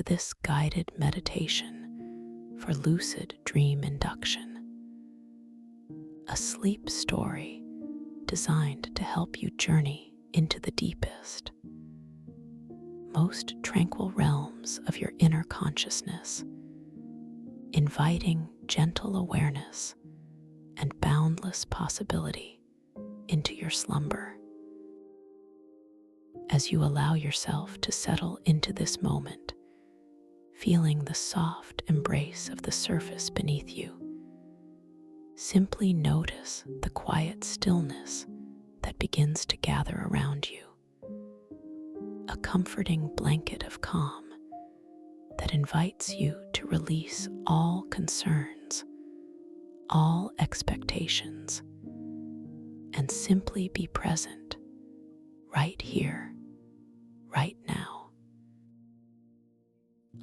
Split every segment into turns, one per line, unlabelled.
to this guided meditation for lucid dream induction, a sleep story designed to help you journey into the deepest, most tranquil realms of your inner consciousness, inviting gentle awareness and boundless possibility into your slumber. As you allow yourself to settle into this moment, feeling the soft embrace of the surface beneath you, simply notice the quiet stillness that begins to gather around you, a comforting blanket of calm that invites you to release all concerns, all expectations, and simply be present right here, right now.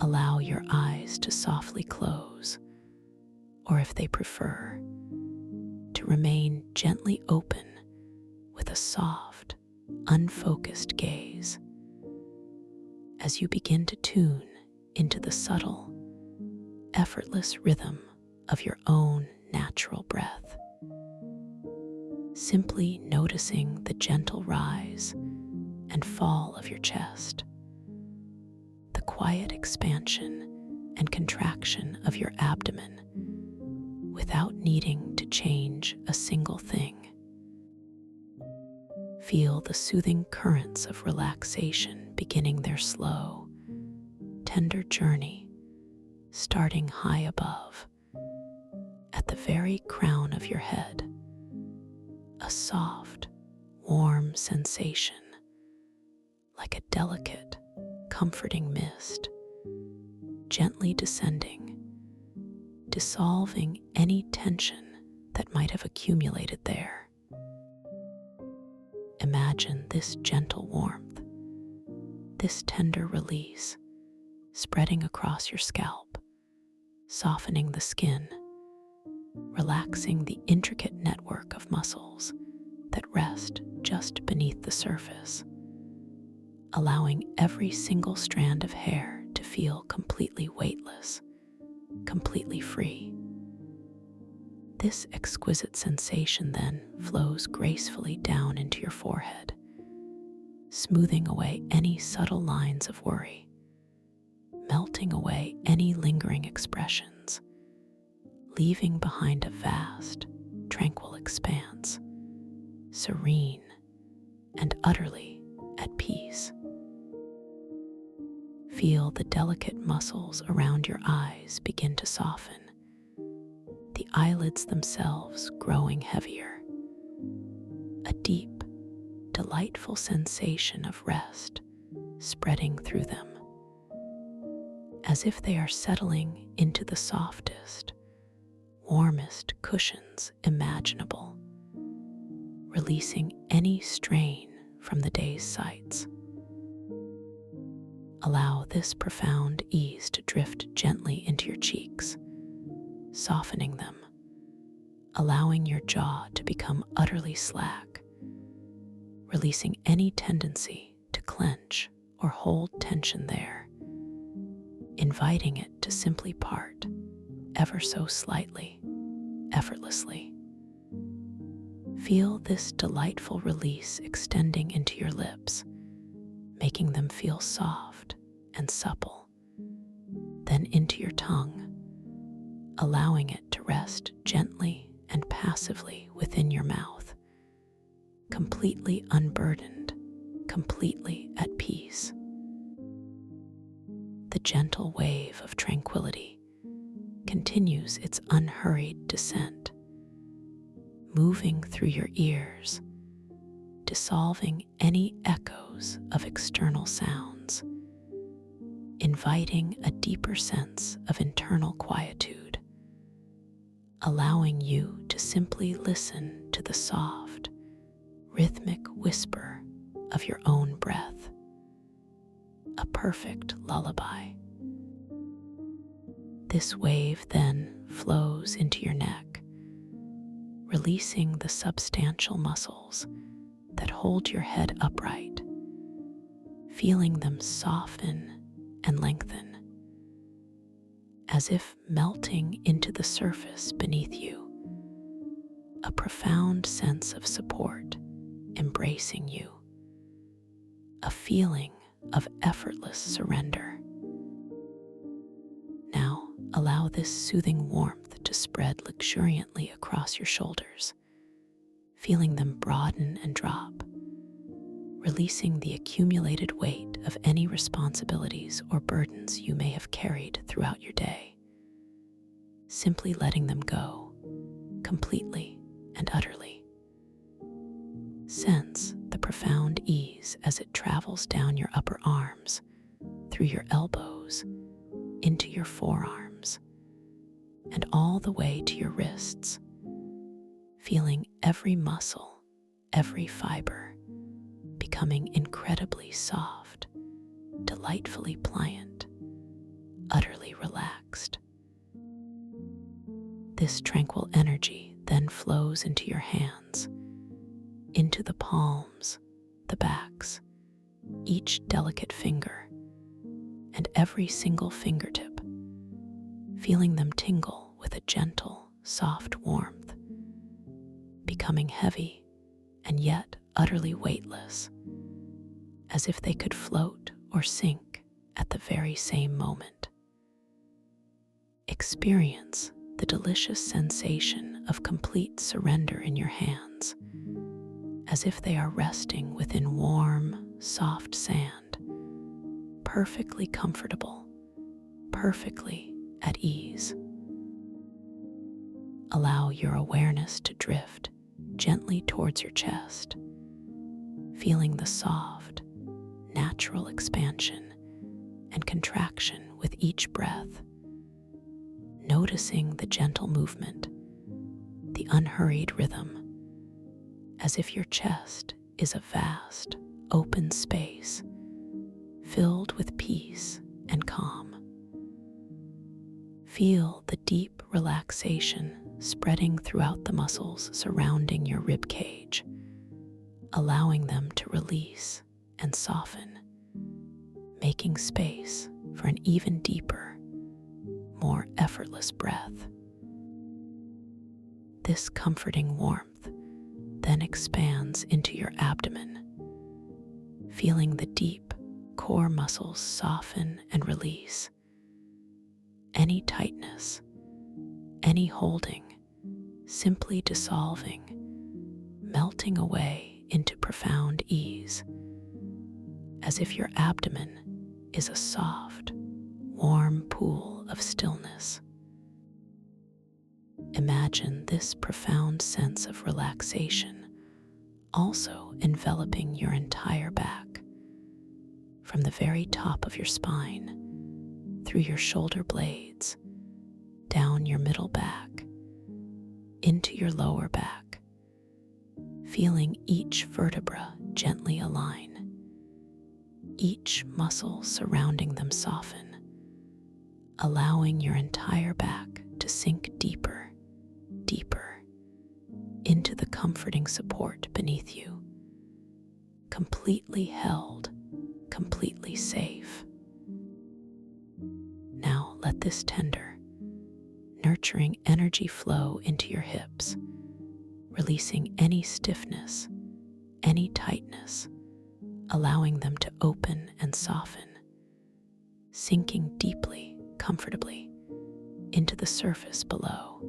Allow your eyes to softly close, or if they prefer, to remain gently open with a soft, unfocused gaze as you begin to tune into the subtle, effortless rhythm of your own natural breath. Simply noticing the gentle rise and fall of your chest, the quiet expansion and contraction of your abdomen without needing to change a single thing. Feel the soothing currents of relaxation beginning their slow, tender journey, starting high above, at the very crown of your head. A soft, warm sensation, like a delicate, comforting mist, gently descending, dissolving any tension that might have accumulated there. Imagine this gentle warmth, this tender release, spreading across your scalp, softening the skin, relaxing the intricate network of muscles that rest just beneath the surface, allowing every single strand of hair to feel completely weightless, completely free. This exquisite sensation then flows gracefully down into your forehead, smoothing away any subtle lines of worry, melting away any lingering expressions, leaving behind a vast, tranquil expanse, serene and utterly at peace. Feel the delicate muscles around your eyes begin to soften, the eyelids themselves growing heavier. A deep, delightful sensation of rest spreading through them, as if they are settling into the softest, warmest cushions imaginable, releasing any strain from the day's sights. Allow this profound ease to drift gently into your cheeks, softening them, allowing your jaw to become utterly slack, releasing any tendency to clench or hold tension there, inviting it to simply part ever so slightly, effortlessly. Feel this delightful release extending into your lips, making them feel soft and supple, then into your tongue, allowing it to rest gently and passively within your mouth, completely unburdened, completely at peace. The gentle wave of tranquility continues its unhurried descent, moving through your ears, dissolving any echoes of external sounds, inviting a deeper sense of internal quietude, allowing you to simply listen to the soft, rhythmic whisper of your own breath, a perfect lullaby. This wave then flows into your neck, releasing the substantial muscles that hold your head upright, feeling them soften and lengthen, as if melting into the surface beneath you, a profound sense of support embracing you, a feeling of effortless surrender. Now, allow this soothing warmth to spread luxuriantly across your shoulders, feeling them broaden and drop, releasing the accumulated weight of any responsibilities or burdens you may have carried throughout your day. Simply letting them go, completely and utterly. Sense the profound ease as it travels down your upper arms, through your elbows, into your forearms, and all the way to your wrists, feeling every muscle, every fiber, becoming incredibly soft, delightfully pliant, utterly relaxed. This tranquil energy then flows into your hands, into the palms, the backs, each delicate finger, and every single fingertip, feeling them tingle with a gentle, soft warmth, becoming heavy and yet utterly weightless, as if they could float or sink at the very same moment. Experience the delicious sensation of complete surrender in your hands, as if they are resting within warm, soft sand, perfectly comfortable, perfectly at ease. Allow your awareness to drift gently towards your chest, feeling the soft, natural expansion and contraction with each breath, noticing the gentle movement, the unhurried rhythm, as if your chest is a vast, open space filled with peace and calm. Feel the deep relaxation spreading throughout the muscles surrounding your rib cage, allowing them to release and soften, making space for an even deeper, more effortless breath. This comforting warmth then expands into your abdomen, feeling the deep core muscles soften and release. Any tightness, any holding, simply dissolving, melting away into profound ease, as if your abdomen is a soft, warm pool of stillness. Imagine this profound sense of relaxation also enveloping your entire back, from the very top of your spine, through your shoulder blades, down your middle back, into your lower back, feeling each vertebra gently align, each muscle surrounding them soften, allowing your entire back to sink deeper, deeper into the comforting support beneath you, completely held, completely safe. Now let this tender, nurturing energy flow into your hips, releasing any stiffness, any tightness, allowing them to open and soften, sinking deeply, comfortably into the surface below.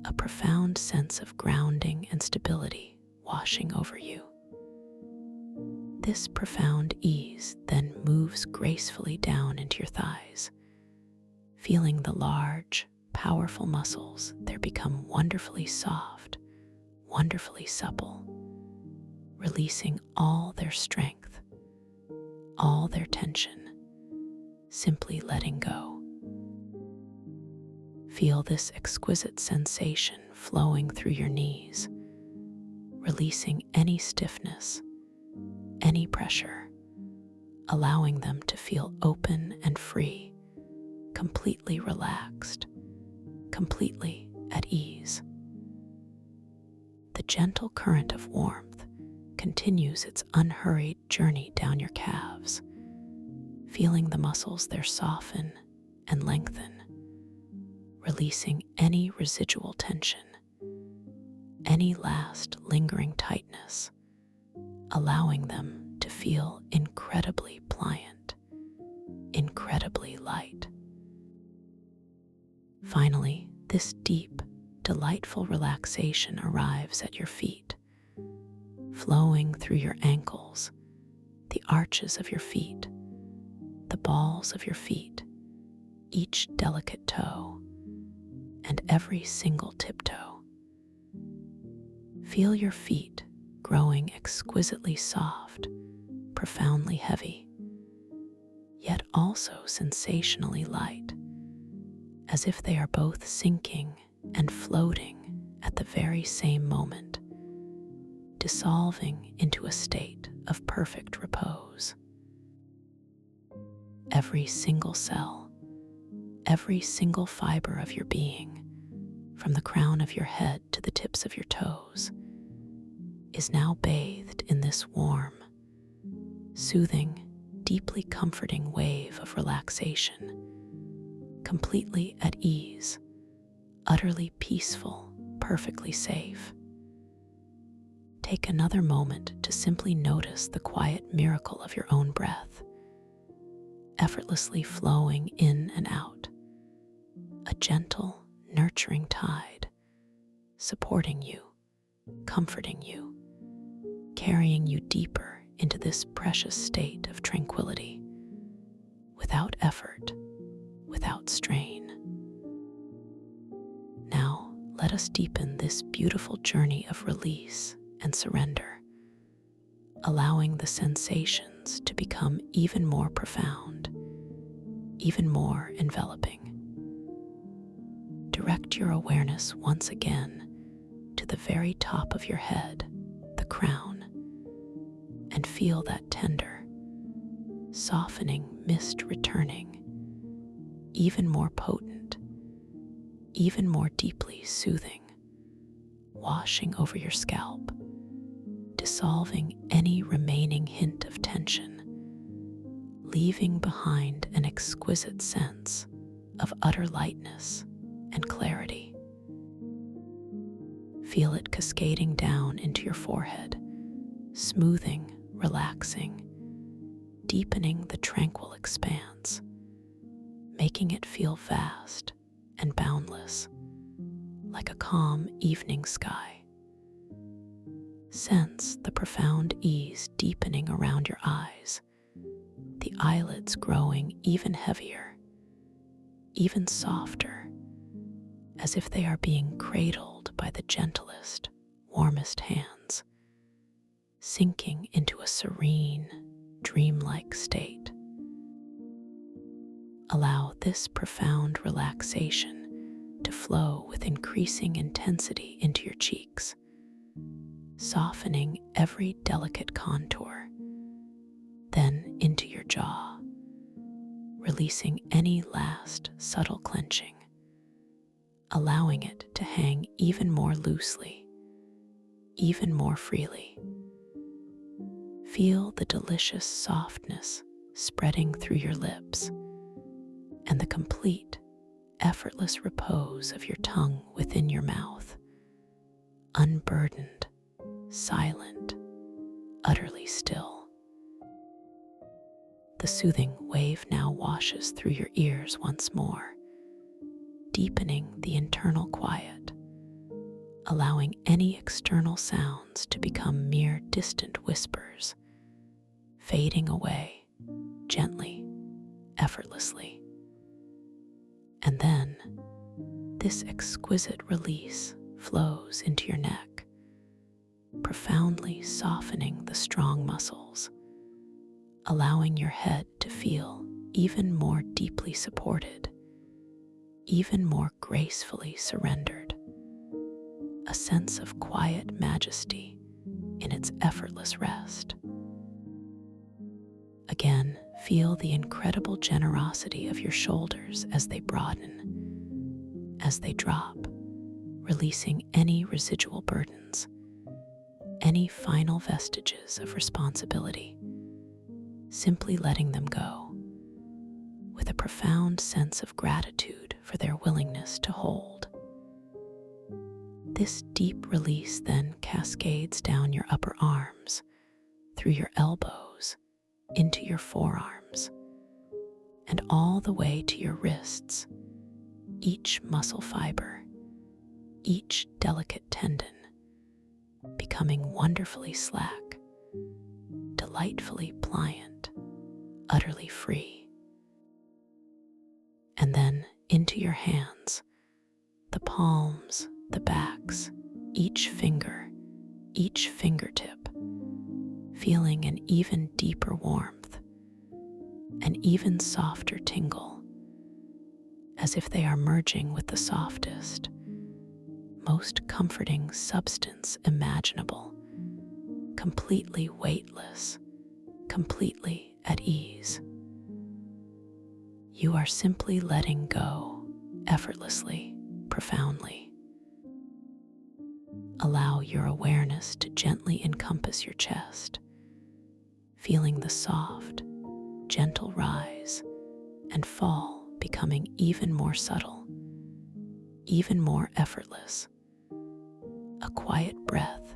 A profound sense of grounding and stability washing over you. This profound ease then moves gracefully down into your thighs, feeling the large, powerful muscles there become wonderfully soft, wonderfully supple, releasing all their strength, all their tension, simply letting go. Feel this exquisite sensation flowing through your knees, releasing any stiffness, any pressure, allowing them to feel open and free, completely relaxed, completely at ease. The gentle current of warmth continues its unhurried journey down your calves, feeling the muscles there soften and lengthen, releasing any residual tension, any last lingering tightness, allowing them to feel incredibly pliant, incredibly light. Finally, this deep, delightful relaxation arrives at your feet, flowing through your ankles, the arches of your feet, the balls of your feet, each delicate toe, and every single tiptoe. Feel your feet growing exquisitely soft, profoundly heavy, yet also sensationally light, as if they are both sinking and floating at the very same moment, dissolving into a state of perfect repose. Every single cell, every single fiber of your being, from the crown of your head to the tips of your toes, is now bathed in this warm, soothing, deeply comforting wave of relaxation, completely at ease, utterly peaceful, perfectly safe. Take another moment to simply notice the quiet miracle of your own breath, effortlessly flowing in and out, a gentle, nurturing tide, supporting you, comforting you, carrying you deeper into this precious state of tranquility, without effort, without strain. Now, let us deepen this beautiful journey of release and surrender, allowing the sensations to become even more profound, even more enveloping. Direct your awareness once again to the very top of your head, the crown, and feel that tender, softening mist returning, even more potent, even more deeply soothing, washing over your scalp, dissolving any remaining hint of tension, leaving behind an exquisite sense of utter lightness and clarity. Feel it cascading down into your forehead, smoothing, relaxing, deepening the tranquil expanse, making it feel vast and boundless, like a calm evening sky. Sense the profound ease deepening around your eyes, the eyelids growing even heavier, even softer, as if they are being cradled by the gentlest, warmest hands, sinking into a serene, dreamlike state. Allow this profound relaxation to flow with increasing intensity into your cheeks, softening every delicate contour, then into your jaw, releasing any last subtle clenching, allowing it to hang even more loosely, even more freely. Feel the delicious softness spreading through your lips and the complete, effortless repose of your tongue within your mouth, unburdened, silent, utterly still. The soothing wave now washes through your ears once more, deepening the internal quiet, allowing any external sounds to become mere distant whispers, fading away gently, effortlessly. And then, this exquisite release flows into your neck, profoundly softening the strong muscles, allowing your head to feel even more deeply supported, even more gracefully surrendered. A sense of quiet majesty in its effortless rest. Again, feel the incredible generosity of your shoulders as they broaden, as they drop, releasing any residual burdens, any final vestiges of responsibility, simply letting them go, with a profound sense of gratitude for their willingness to hold. This deep release then cascades down your upper arms, through your elbows, into your forearms, and all the way to your wrists, each muscle fiber, each delicate tendon, becoming wonderfully slack, delightfully pliant, utterly free. And then into your hands, the palms, the backs, each finger, each fingertip, feeling an even deeper warmth, an even softer tingle, as if they are merging with the softest, most comforting substance imaginable, completely weightless, completely at ease. You are simply letting go, effortlessly, profoundly. Allow your awareness to gently encompass your chest, feeling the soft, gentle rise and fall becoming even more subtle, even more effortless. A quiet breath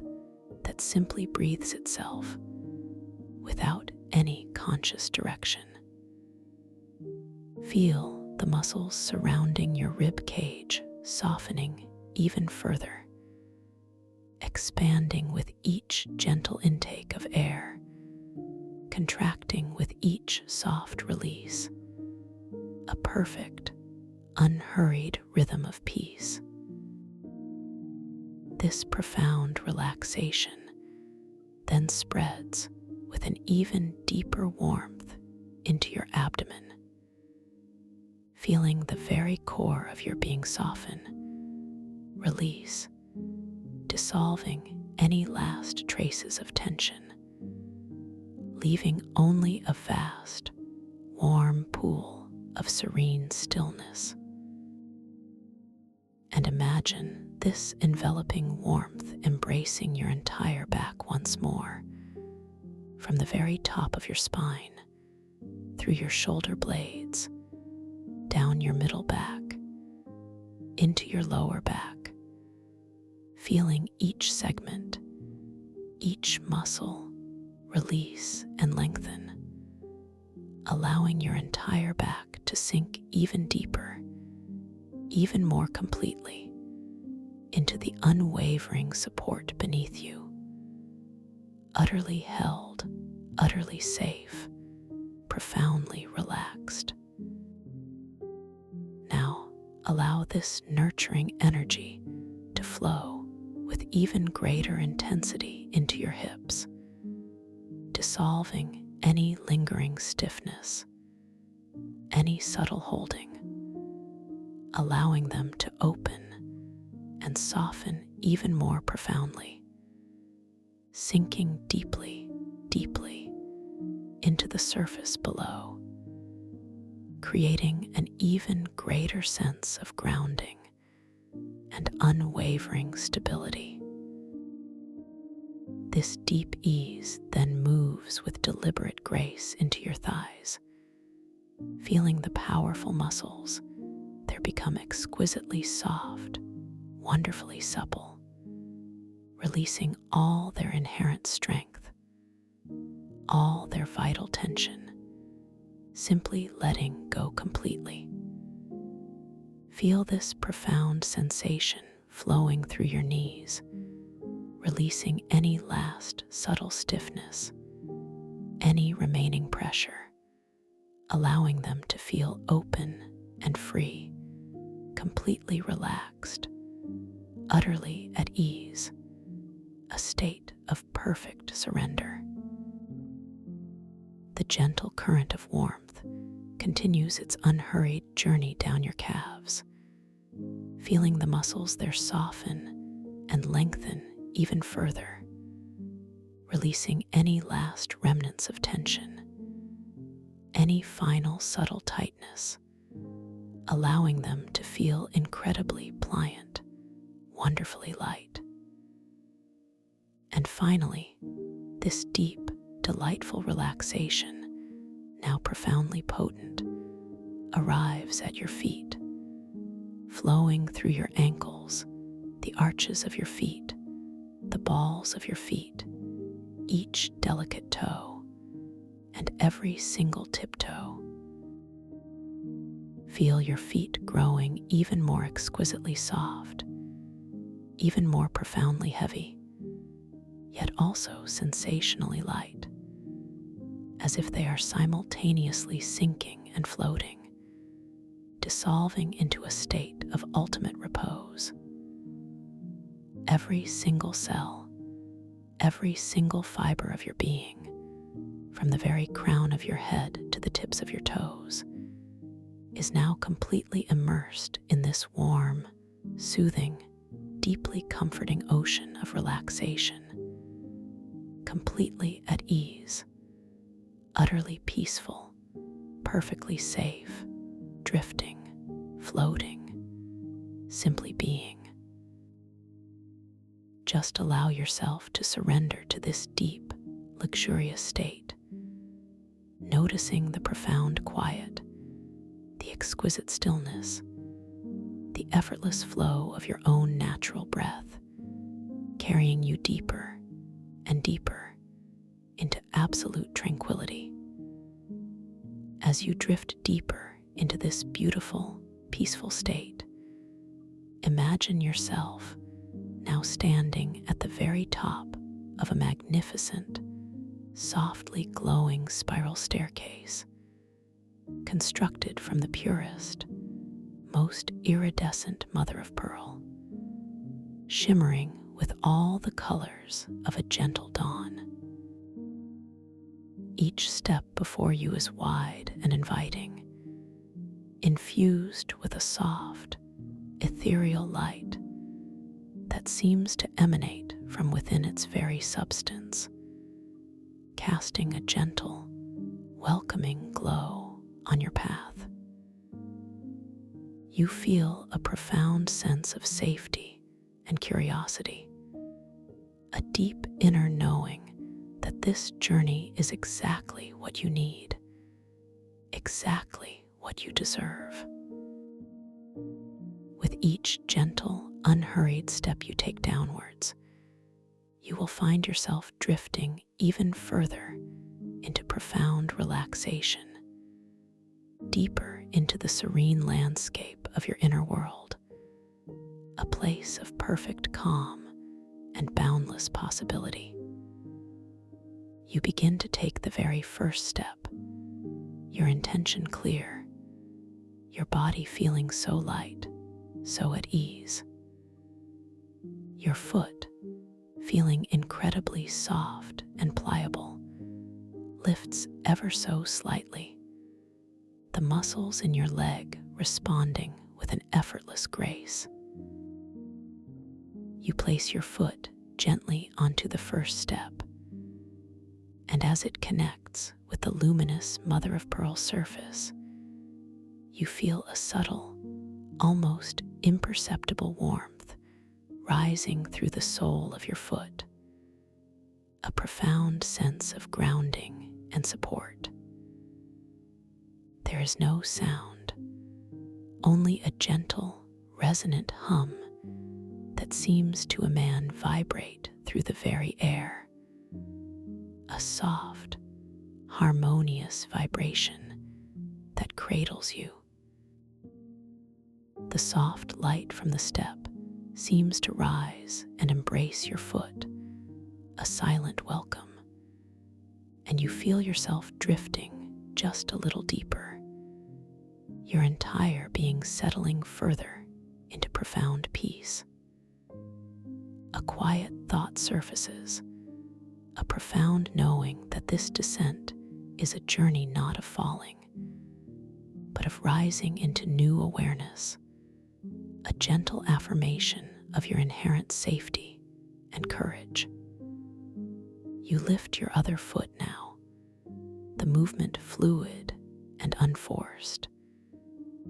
that simply breathes itself without any conscious direction. Feel the muscles surrounding your rib cage softening even further, expanding with each gentle intake of air, contracting with each soft release, a perfect, unhurried rhythm of peace. This profound relaxation then spreads with an even deeper warmth into your abdomen, feeling the very core of your being soften, release, dissolving any last traces of tension, leaving only a vast, warm pool of serene stillness. And imagine this enveloping warmth embracing your entire back once more, from the very top of your spine, through your shoulder blades, down your middle back, into your lower back, feeling each segment, each muscle release and lengthen, allowing your entire back to sink even deeper, even more completely, into the unwavering support beneath you, utterly held, utterly safe, profoundly relaxed. Now, allow this nurturing energy to flow with even greater intensity into your hips, dissolving any lingering stiffness, any subtle holding, allowing them to open and soften even more profoundly, sinking deeply, deeply into the surface below, creating an even greater sense of grounding and unwavering stability. This deep ease then moves with deliberate grace into your thighs, feeling the powerful muscles. They become exquisitely soft, wonderfully supple, releasing all their inherent strength, all their vital tension, simply letting go completely. Feel this profound sensation flowing through your knees, releasing any last subtle stiffness, any remaining pressure, allowing them to feel open and free, completely relaxed, utterly at ease, a state of perfect surrender. The gentle current of warmth continues its unhurried journey down your calves, feeling the muscles there soften and lengthen even further, releasing any last remnants of tension, any final subtle tightness, allowing them to feel incredibly pliant, wonderfully light. And finally, this deep, delightful relaxation, now profoundly potent, arrives at your feet, flowing through your ankles, the arches of your feet, the balls of your feet, each delicate toe, and every single tiptoe. Feel your feet growing even more exquisitely soft, even more profoundly heavy, yet also sensationally light, as if they are simultaneously sinking and floating, dissolving into a state of ultimate repose. Every single cell, every single fiber of your being, from the very crown of your head to the tips of your toes, is now completely immersed in this warm, soothing, deeply comforting ocean of relaxation, completely at ease, utterly peaceful, perfectly safe, drifting, floating, simply being. Just allow yourself to surrender to this deep, luxurious state, noticing the profound quiet, the exquisite stillness, the effortless flow of your own natural breath, carrying you deeper and deeper into absolute tranquility. As you drift deeper into this beautiful, peaceful state, imagine yourself now standing at the very top of a magnificent, softly glowing spiral staircase, constructed from the purest, most iridescent mother of pearl, shimmering with all the colors of a gentle dawn. Each step before you is wide and inviting, infused with a soft, ethereal light that seems to emanate from within its very substance, casting a gentle, welcoming glow on your path. You feel a profound sense of safety and curiosity, a deep inner knowing that this journey is exactly what you need, exactly what you deserve. With each gentle, unhurried step you take downwards, you will find yourself drifting even further into profound relaxation, deeper into the serene landscape of your inner world, a place of perfect calm and boundless possibility. You begin to take the very first step, your intention clear, your body feeling so light, so at ease. Your foot, feeling incredibly soft and pliable, lifts ever so slightly, the muscles in your leg responding with an effortless grace. You place your foot gently onto the first step, and as it connects with the luminous mother-of-pearl surface, you feel a subtle, almost imperceptible warmth rising through the sole of your foot, a profound sense of grounding and support. There is no sound, only a gentle, resonant hum that seems to vibrate through the very air, a soft, harmonious vibration that cradles you. The soft light from the step seems to rise and embrace your foot, a silent welcome, and you feel yourself drifting just a little deeper, your entire being settling further into profound peace. A quiet thought surfaces, a profound knowing that this descent is a journey not of falling, but of rising into new awareness, a gentle affirmation of your inherent safety and courage. You lift your other foot now, the movement fluid and unforced,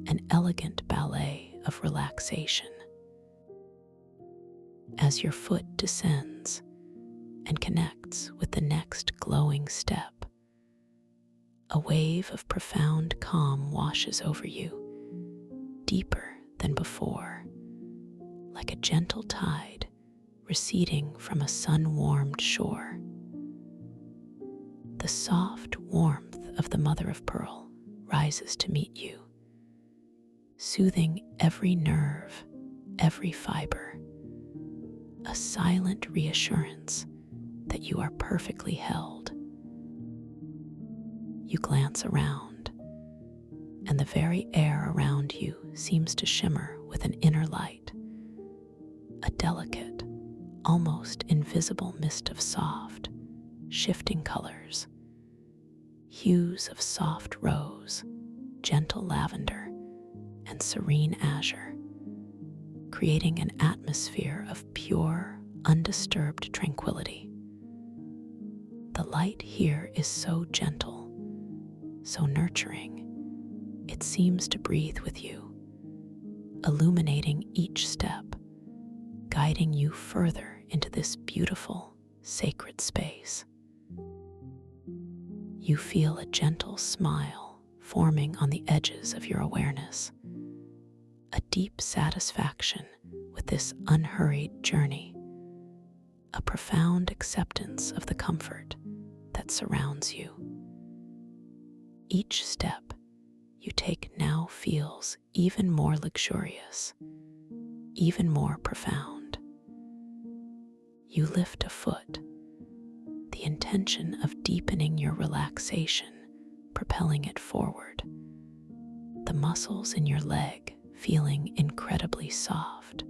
an elegant ballet of relaxation. As your foot descends and connects with the next glowing step, a wave of profound calm washes over you, deeper than before, like a gentle tide receding from a sun-warmed shore. The soft warmth of the mother of pearl rises to meet you, soothing every nerve, every fiber, a silent reassurance that you are perfectly held. You glance around, and the very air around you seems to shimmer with an inner light, a delicate, almost invisible mist of soft, shifting colors, hues of soft rose, gentle lavender, and serene azure, creating an atmosphere of pure, undisturbed tranquility. The light here is so gentle, so nurturing, it seems to breathe with you, illuminating each step, guiding you further into this beautiful, sacred space. You feel a gentle smile forming on the edges of your awareness, a deep satisfaction with this unhurried journey, a profound acceptance of the comfort that surrounds you. Each step you take now feels even more luxurious, even more profound. You lift a foot, the intention of deepening your relaxation, propelling it forward. The muscles in your leg feeling incredibly soft,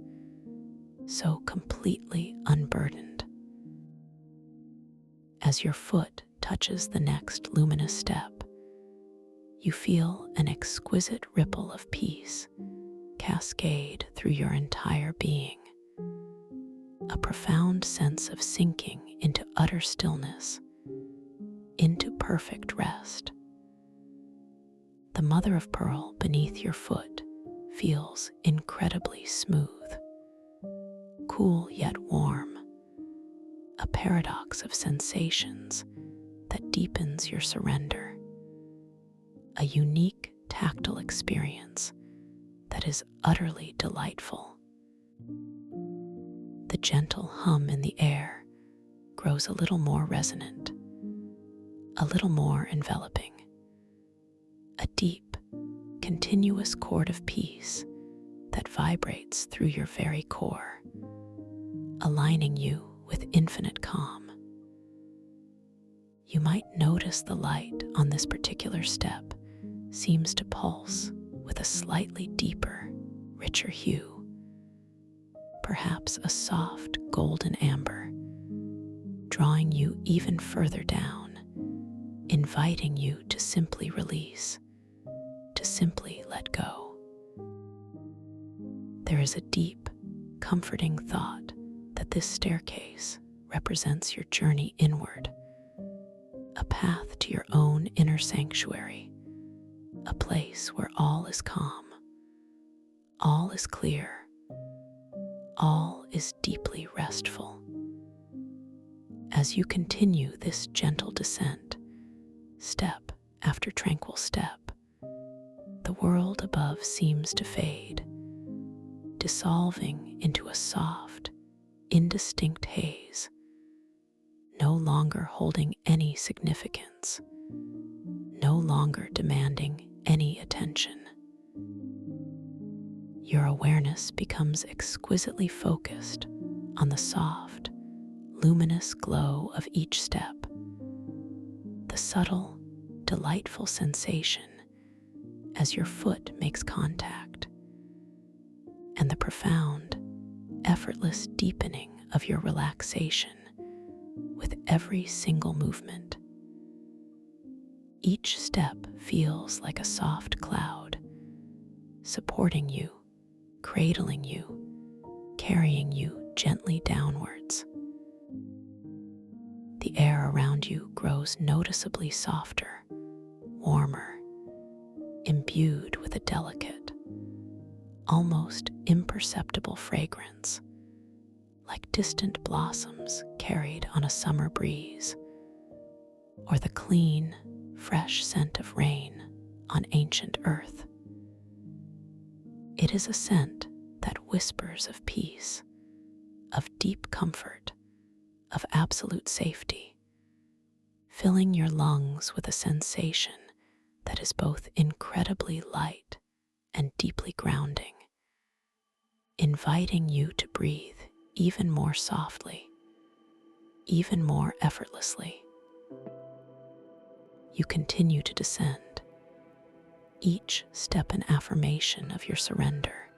so completely unburdened. As your foot touches the next luminous step, you feel an exquisite ripple of peace cascade through your entire being, a profound sense of sinking into utter stillness, into perfect rest. The mother of pearl beneath your foot feels incredibly smooth, cool yet warm, a paradox of sensations that deepens your surrender, a unique tactile experience that is utterly delightful. The gentle hum in the air grows a little more resonant, a little more enveloping, a deep, continuous chord of peace that vibrates through your very core, aligning you with infinite calm. You might notice the light on this particular step seems to pulse with a slightly deeper, richer hue, perhaps a soft golden amber, drawing you even further down, inviting you to simply release, to simply let go. There is a deep, comforting thought that this staircase represents your journey inward, a path to your own inner sanctuary, a place where all is calm, all is clear, all is deeply restful. As you continue this gentle descent, step after tranquil step, the world above seems to fade, dissolving into a soft, indistinct haze, no longer holding any significance, no longer demanding any attention. Your awareness becomes exquisitely focused on the soft, luminous glow of each step, the subtle, delightful sensation as your foot makes contact, and the profound, effortless deepening of your relaxation with every single movement. Each step feels like a soft cloud, supporting you, cradling you, carrying you gently downwards. The air around you grows noticeably softer, warmer, imbued with a delicate, almost imperceptible fragrance, like distant blossoms carried on a summer breeze, or the clean, fresh scent of rain on ancient earth. It is a scent that whispers of peace, of deep comfort, of absolute safety, filling your lungs with a sensation that is both incredibly light and deeply grounding, inviting you to breathe even more softly, even more effortlessly. You continue to descend, each step an affirmation of your surrender,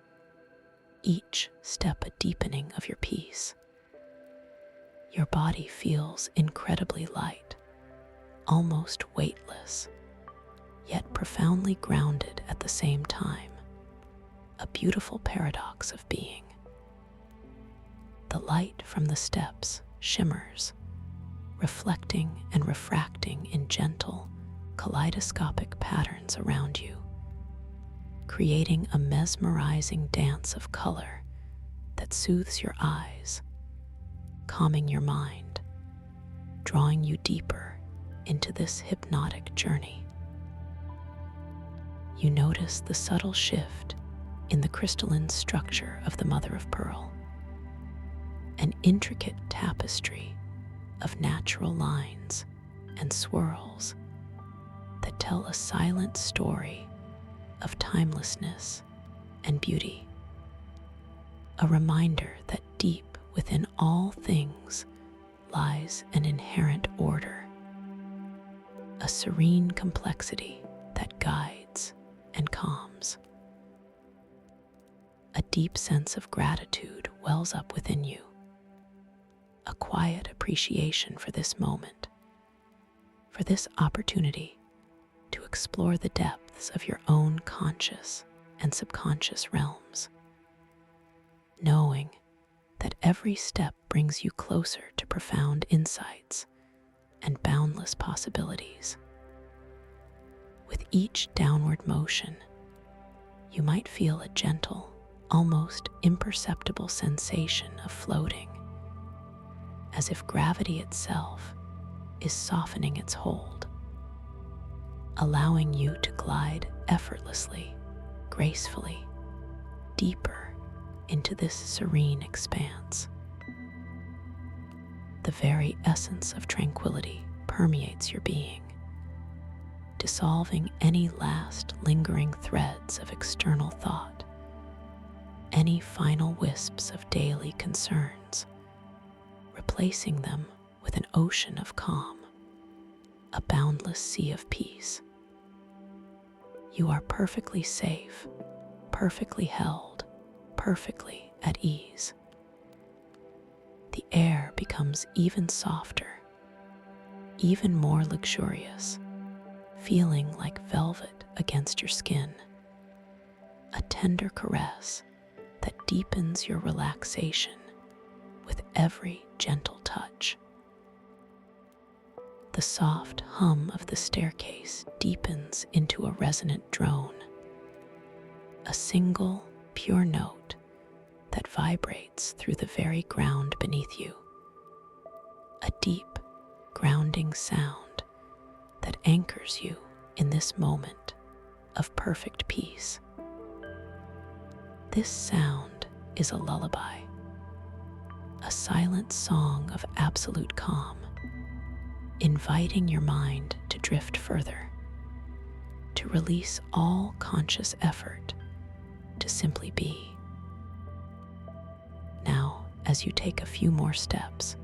each step a deepening of your peace. Your body feels incredibly light, almost weightless, yet profoundly grounded at the same time, a beautiful paradox of being. The light from the steps shimmers, reflecting and refracting in gentle, kaleidoscopic patterns around you, creating a mesmerizing dance of color that soothes your eyes, calming your mind, drawing you deeper into this hypnotic journey. You notice the subtle shift in the crystalline structure of the mother of pearl, an intricate tapestry of natural lines and swirls that tell a silent story of timelessness and beauty, a reminder that deep within all things lies an inherent order, a serene complexity that guides and calms. A deep sense of gratitude wells up within you, a quiet appreciation for this moment, for this opportunity to explore the depths of your own conscious and subconscious realms, knowing that every step brings you closer to profound insights and boundless possibilities. With each downward motion, you might feel a gentle, almost imperceptible sensation of floating, as if gravity itself is softening its hold, allowing you to glide effortlessly, gracefully, deeper into this serene expanse. The very essence of tranquility permeates your being, dissolving any last lingering threads of external thought, any final wisps of daily concerns, replacing them with an ocean of calm, a boundless sea of peace. You are perfectly safe, perfectly held, perfectly at ease. The air becomes even softer, even more luxurious, feeling like velvet against your skin, a tender caress that deepens your relaxation with every gentle touch. The soft hum of the staircase deepens into a resonant drone, a single, pure note that vibrates through the very ground beneath you, a deep, grounding sound that anchors you in this moment of perfect peace. This sound is a lullaby, a silent song of absolute calm, inviting your mind to drift further, to release all conscious effort, to simply be. Now, as you take a few more steps,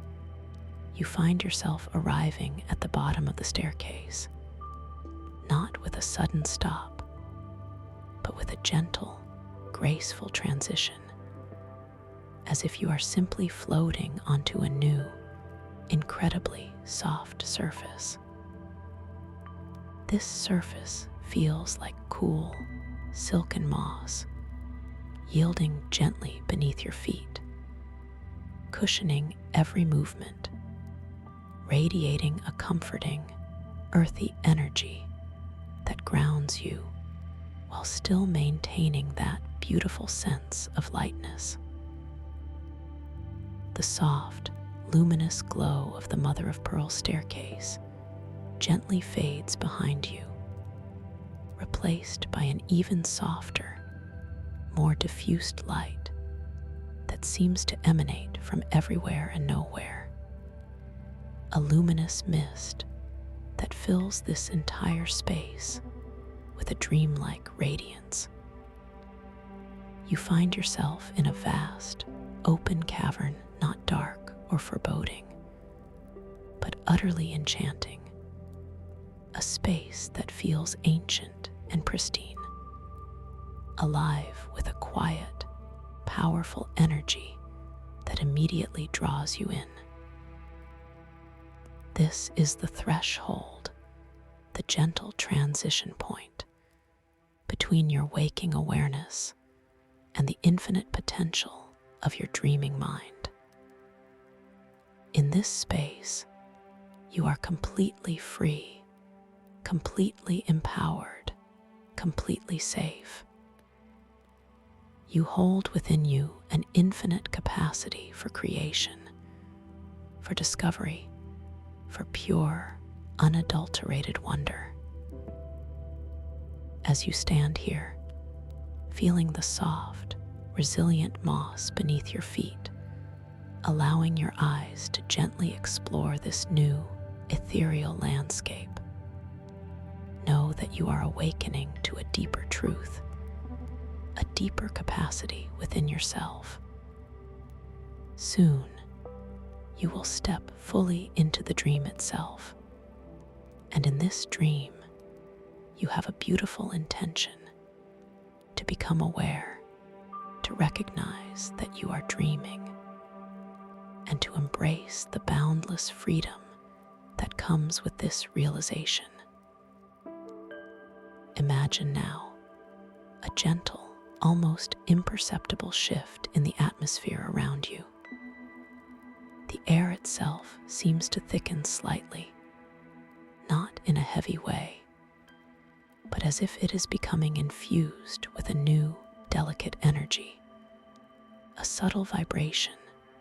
you find yourself arriving at the bottom of the staircase, not with a sudden stop, but with a gentle, graceful transition, as if you are simply floating onto a new, incredibly soft surface. This surface feels like cool, silken moss, yielding gently beneath your feet, cushioning every movement, radiating a comforting, earthy energy that grounds you while still maintaining that beautiful sense of lightness. The soft, luminous glow of the mother of pearl staircase gently fades behind you, replaced by an even softer, more diffused light that seems to emanate from everywhere and nowhere. A luminous mist that fills this entire space with a dreamlike radiance. You find yourself in a vast, open cavern, not dark or foreboding, but utterly enchanting. A space that feels ancient and pristine, alive with a quiet, powerful energy that immediately draws you in. This is the threshold, the gentle transition point between your waking awareness and the infinite potential of your dreaming mind. In this space, you are completely free, completely empowered, completely safe. You hold within you an infinite capacity for creation, for discovery, for pure, unadulterated wonder. As you stand here, feeling the soft, resilient moss beneath your feet, allowing your eyes to gently explore this new, ethereal landscape, know that you are awakening to a deeper truth, a deeper capacity within yourself. Soon, you will step fully into the dream itself. And in this dream, you have a beautiful intention to become aware, to recognize that you are dreaming, and to embrace the boundless freedom that comes with this realization. Imagine now a gentle, almost imperceptible shift in the atmosphere around you. The air itself seems to thicken slightly, not in a heavy way, but as if it is becoming infused with a new, delicate energy, a subtle vibration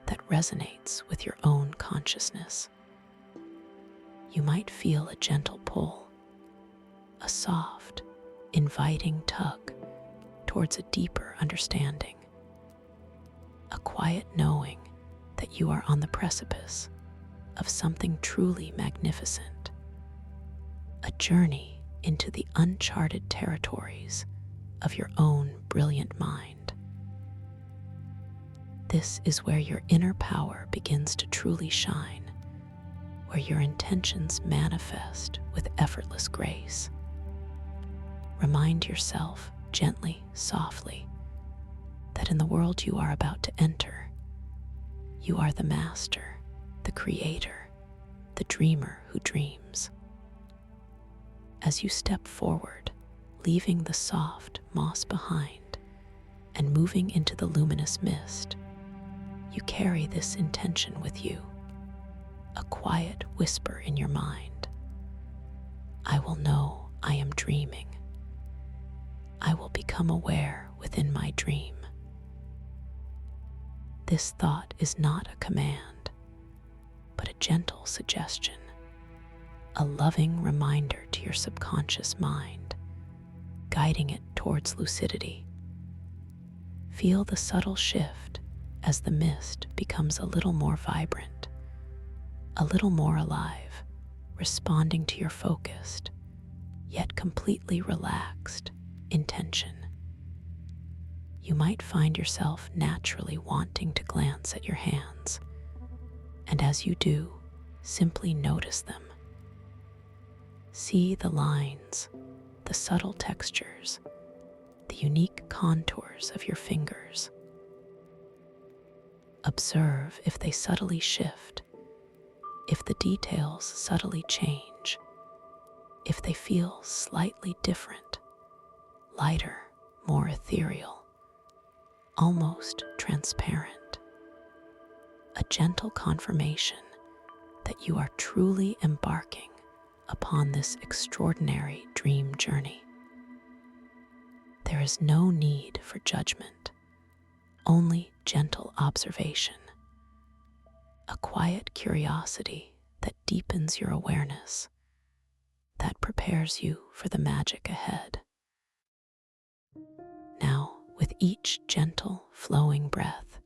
that resonates with your own consciousness. You might feel a gentle pull, a soft, inviting tug towards a deeper understanding, a quiet knowing that you are on the precipice of something truly magnificent, a journey into the uncharted territories of your own brilliant mind. This is where your inner power begins to truly shine, where your intentions manifest with effortless grace. Remind yourself gently, softly, that in the world you are about to enter, you are the master, the creator, the dreamer who dreams. As you step forward, leaving the soft moss behind and moving into the luminous mist, you carry this intention with you, a quiet whisper in your mind. I will know I am dreaming. I will become aware within my dream. This thought is not a command, but a gentle suggestion, a loving reminder to your subconscious mind, guiding it towards lucidity. Feel the subtle shift as the mist becomes a little more vibrant, a little more alive, responding to your focused, yet completely relaxed intention. You might find yourself naturally wanting to glance at your hands, and as you do, simply notice them. See the lines, the subtle textures, the unique contours of your fingers. Observe if they subtly shift, if the details subtly change, if they feel slightly different, lighter, more ethereal, almost transparent. A gentle confirmation that you are truly embarking upon this extraordinary dream journey. There is no need for judgment, only gentle observation, a quiet curiosity that deepens your awareness, that prepares you for the magic ahead. Now, with each gentle, flowing breath.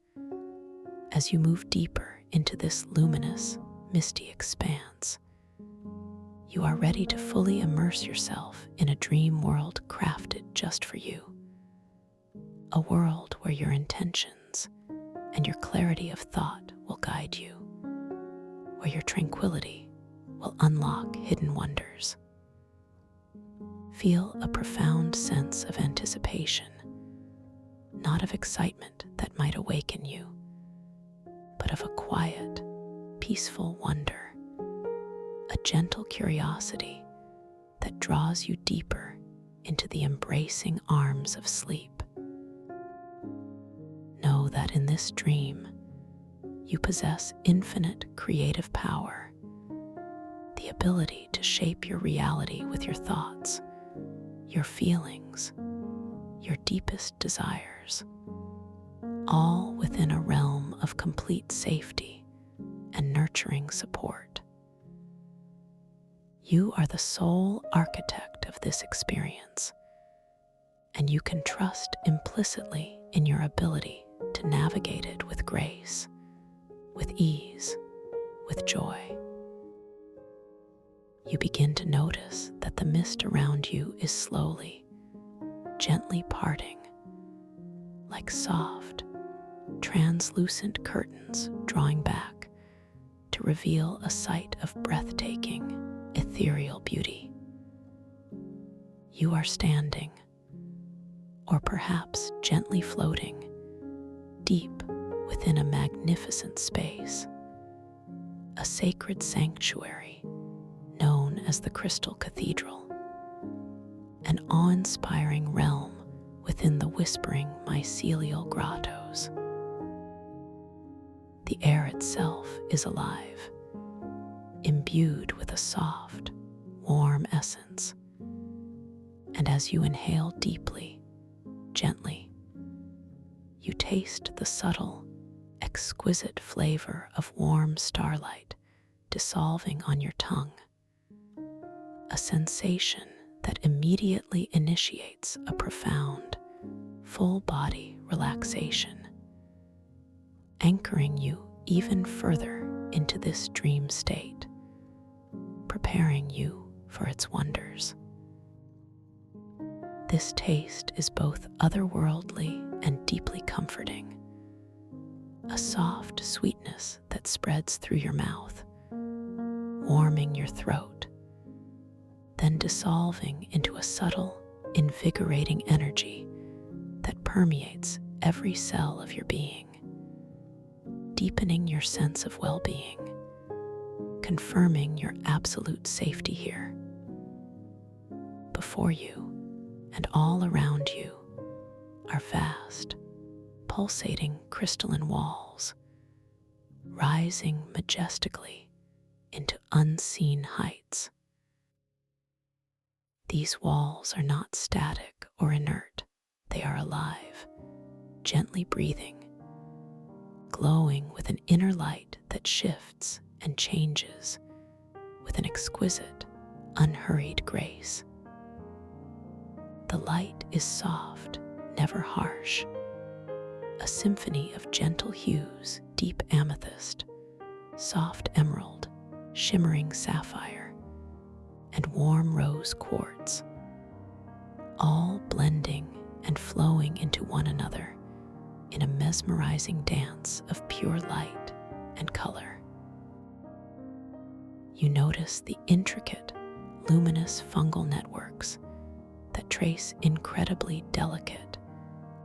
As you move deeper into this luminous, misty expanse, you are ready to fully immerse yourself in a dream world crafted just for you. A world where your intentions and your clarity of thought will guide you, where your tranquility will unlock hidden wonders. Feel a profound sense of anticipation, not of excitement that might awaken you, but of a quiet, peaceful wonder, a gentle curiosity that draws you deeper into the embracing arms of sleep. Know that in this dream, you possess infinite creative power, the ability to shape your reality with your thoughts, your feelings, your deepest desires, all within a realm of complete safety and nurturing support. You are the sole architect of this experience, and you can trust implicitly in your ability to navigate it with grace, with ease, with joy. You begin to notice that the mist around you is slowly, gently parting, like soft, translucent curtains drawing back to reveal a sight of breathtaking, ethereal beauty. You are standing, or perhaps gently floating, deep within a magnificent space, a sacred sanctuary known as the Crystal Cathedral, an awe-inspiring realm within the whispering mycelial grottos. The air itself is alive, imbued with a soft, warm essence, and as you inhale deeply, gently, you taste the subtle, exquisite flavor of warm starlight dissolving on your tongue, a sensation that immediately initiates a profound, full-body relaxation, anchoring you even further into this dream state, preparing you for its wonders. This taste is both otherworldly and deeply comforting, a soft sweetness that spreads through your mouth, warming your throat, then dissolving into a subtle, invigorating energy that permeates every cell of your being, deepening your sense of well-being, confirming your absolute safety here. Before you and all around you are vast, pulsating crystalline walls, rising majestically into unseen heights. These walls are not static or inert. They are alive, gently breathing, glowing with an inner light that shifts and changes with an exquisite, unhurried grace. The light is soft, never harsh, a symphony of gentle hues, deep amethyst, soft emerald, shimmering sapphire, and warm rose quartz, all blending and flowing into one another in a mesmerizing dance of pure light and color. You notice the intricate, luminous fungal networks that trace incredibly delicate,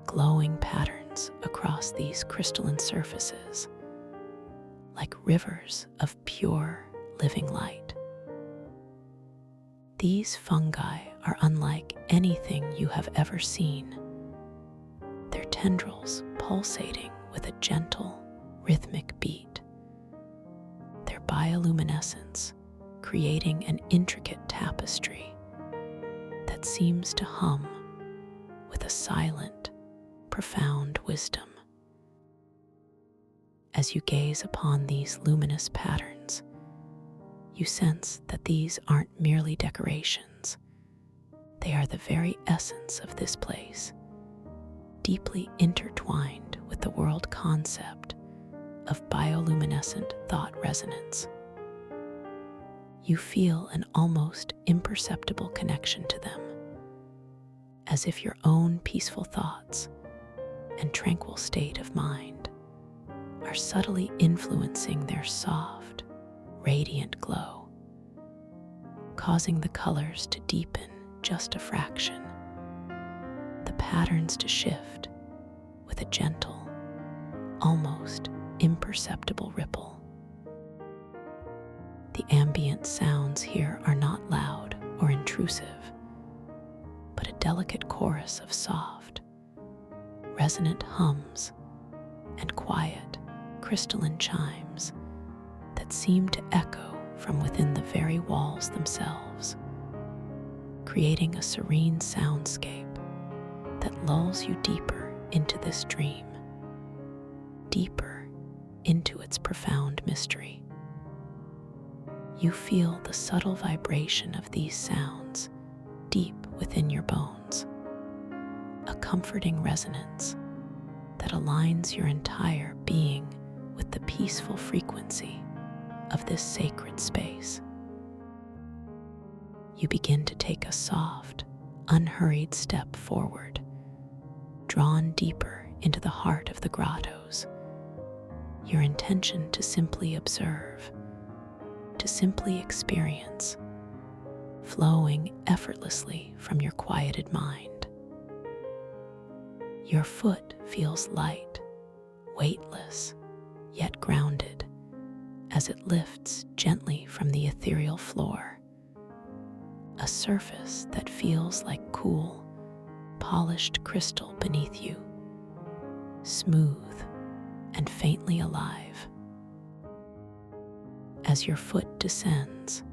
glowing patterns across these crystalline surfaces, like rivers of pure, living light. These fungi are unlike anything you have ever seen, their tendrils pulsating with a gentle, rhythmic beat, their bioluminescence creating an intricate tapestry that seems to hum with a silent, profound wisdom. As you gaze upon these luminous patterns, you sense that these aren't merely decorations. They are the very essence of this place, deeply intertwined with the world concept of bioluminescent thought resonance. You feel an almost imperceptible connection to them, as if your own peaceful thoughts and tranquil state of mind are subtly influencing their soft, radiant glow, causing the colors to deepen just a fraction, the patterns to shift with a gentle, almost imperceptible ripple. The ambient sounds here are not loud or intrusive, but a delicate chorus of soft, resonant hums and quiet, crystalline chimes that seem to echo from within the very walls themselves, creating a serene soundscape that lulls you deeper into this dream, deeper into its profound mystery. You feel the subtle vibration of these sounds deep within your bones, a comforting resonance that aligns your entire being with the peaceful frequency of this sacred space. You begin to take a soft, unhurried step forward, drawn deeper into the heart of the grottos, your intention to simply observe, to simply experience, flowing effortlessly from your quieted mind. Your foot feels light, weightless, yet grounded, as it lifts gently from the ethereal floor, a surface that feels like cool, polished crystal beneath you, smooth and faintly alive. As your foot descends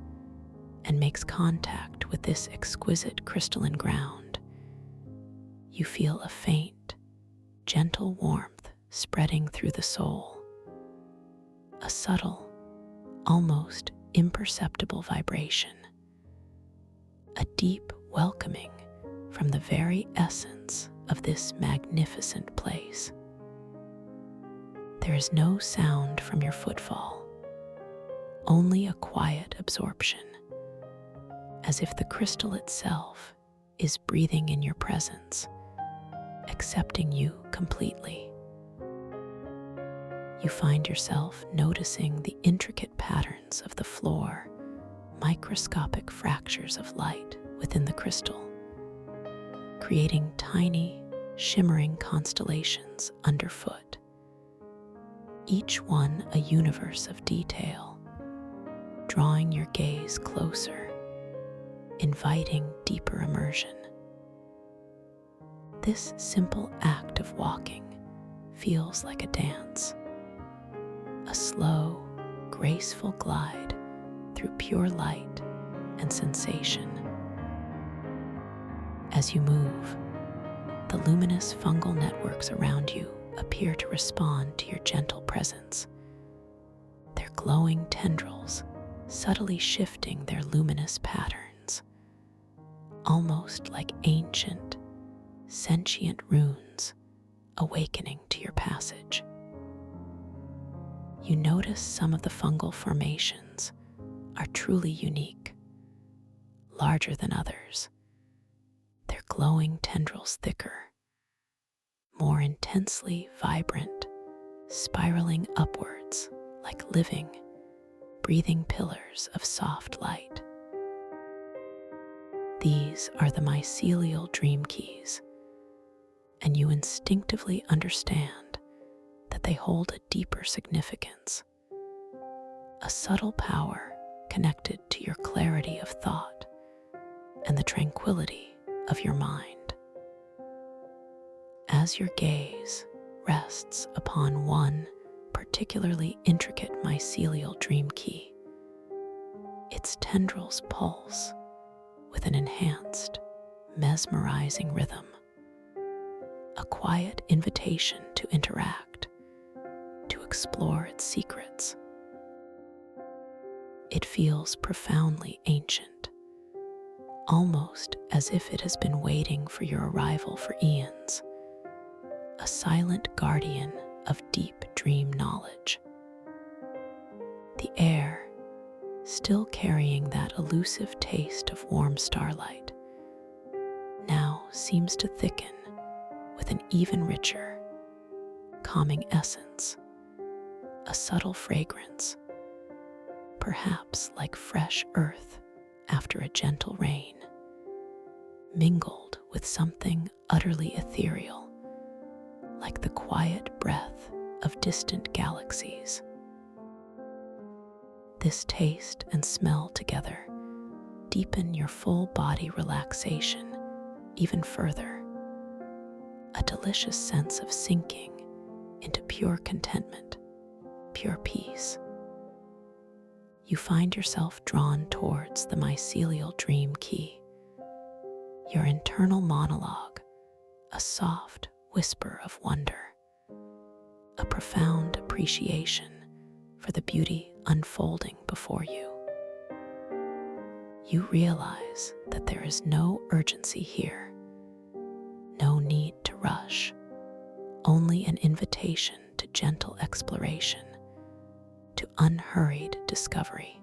and makes contact with this exquisite crystalline ground, you feel a faint, gentle warmth spreading through the soul, a subtle, almost imperceptible vibration, a deep welcoming from the very essence of this magnificent place. There is no sound from your footfall, only a quiet absorption, as if the crystal itself is breathing in your presence, accepting you completely. You find yourself noticing the intricate patterns of the floor, microscopic fractures of light within the crystal, creating tiny, shimmering constellations underfoot, each one a universe of detail, drawing your gaze closer, inviting deeper immersion. This simple act of walking feels like a dance, a slow, graceful glide through pure light and sensation. As you move, the luminous fungal networks around you appear to respond to your gentle presence, their glowing tendrils subtly shifting their luminous patterns, almost like ancient, sentient runes awakening to your passage. You notice some of the fungal formations are truly unique, larger than others, their glowing tendrils thicker, more intensely vibrant, spiraling upwards like living, breathing pillars of soft light. These are the mycelial dream keys, and you instinctively understand that they hold a deeper significance, a subtle power connected to your clarity of thought and the tranquility of your mind. As your gaze rests upon one particularly intricate mycelial dream key, its tendrils pulse with an enhanced, mesmerizing rhythm, a quiet invitation to interact, to explore its secrets. It feels profoundly ancient, almost as if it has been waiting for your arrival for eons, silent guardian of deep dream knowledge. The air, still carrying that elusive taste of warm starlight, now seems to thicken with an even richer, calming essence, a subtle fragrance, perhaps like fresh earth after a gentle rain, mingled with something utterly ethereal, like the quiet breath of distant galaxies. This taste and smell together deepen your full body relaxation even further, a delicious sense of sinking into pure contentment, pure peace. You find yourself drawn towards the mycelial dream key, your internal monologue, a soft whisper of wonder, a profound appreciation for the beauty unfolding before you. You realize that there is no urgency here, no need to rush, only an invitation to gentle exploration, to unhurried discovery.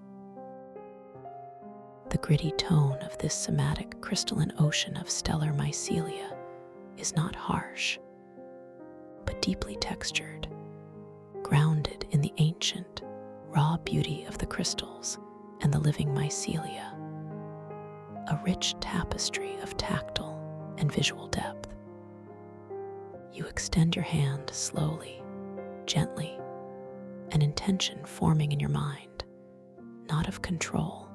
The gritty tone of this somatic crystalline ocean of stellar mycelia is not harsh, but deeply textured, grounded in the ancient, raw beauty of the crystals and the living mycelia, a rich tapestry of tactile and visual depth. You extend your hand slowly, gently, an intention forming in your mind, not of control,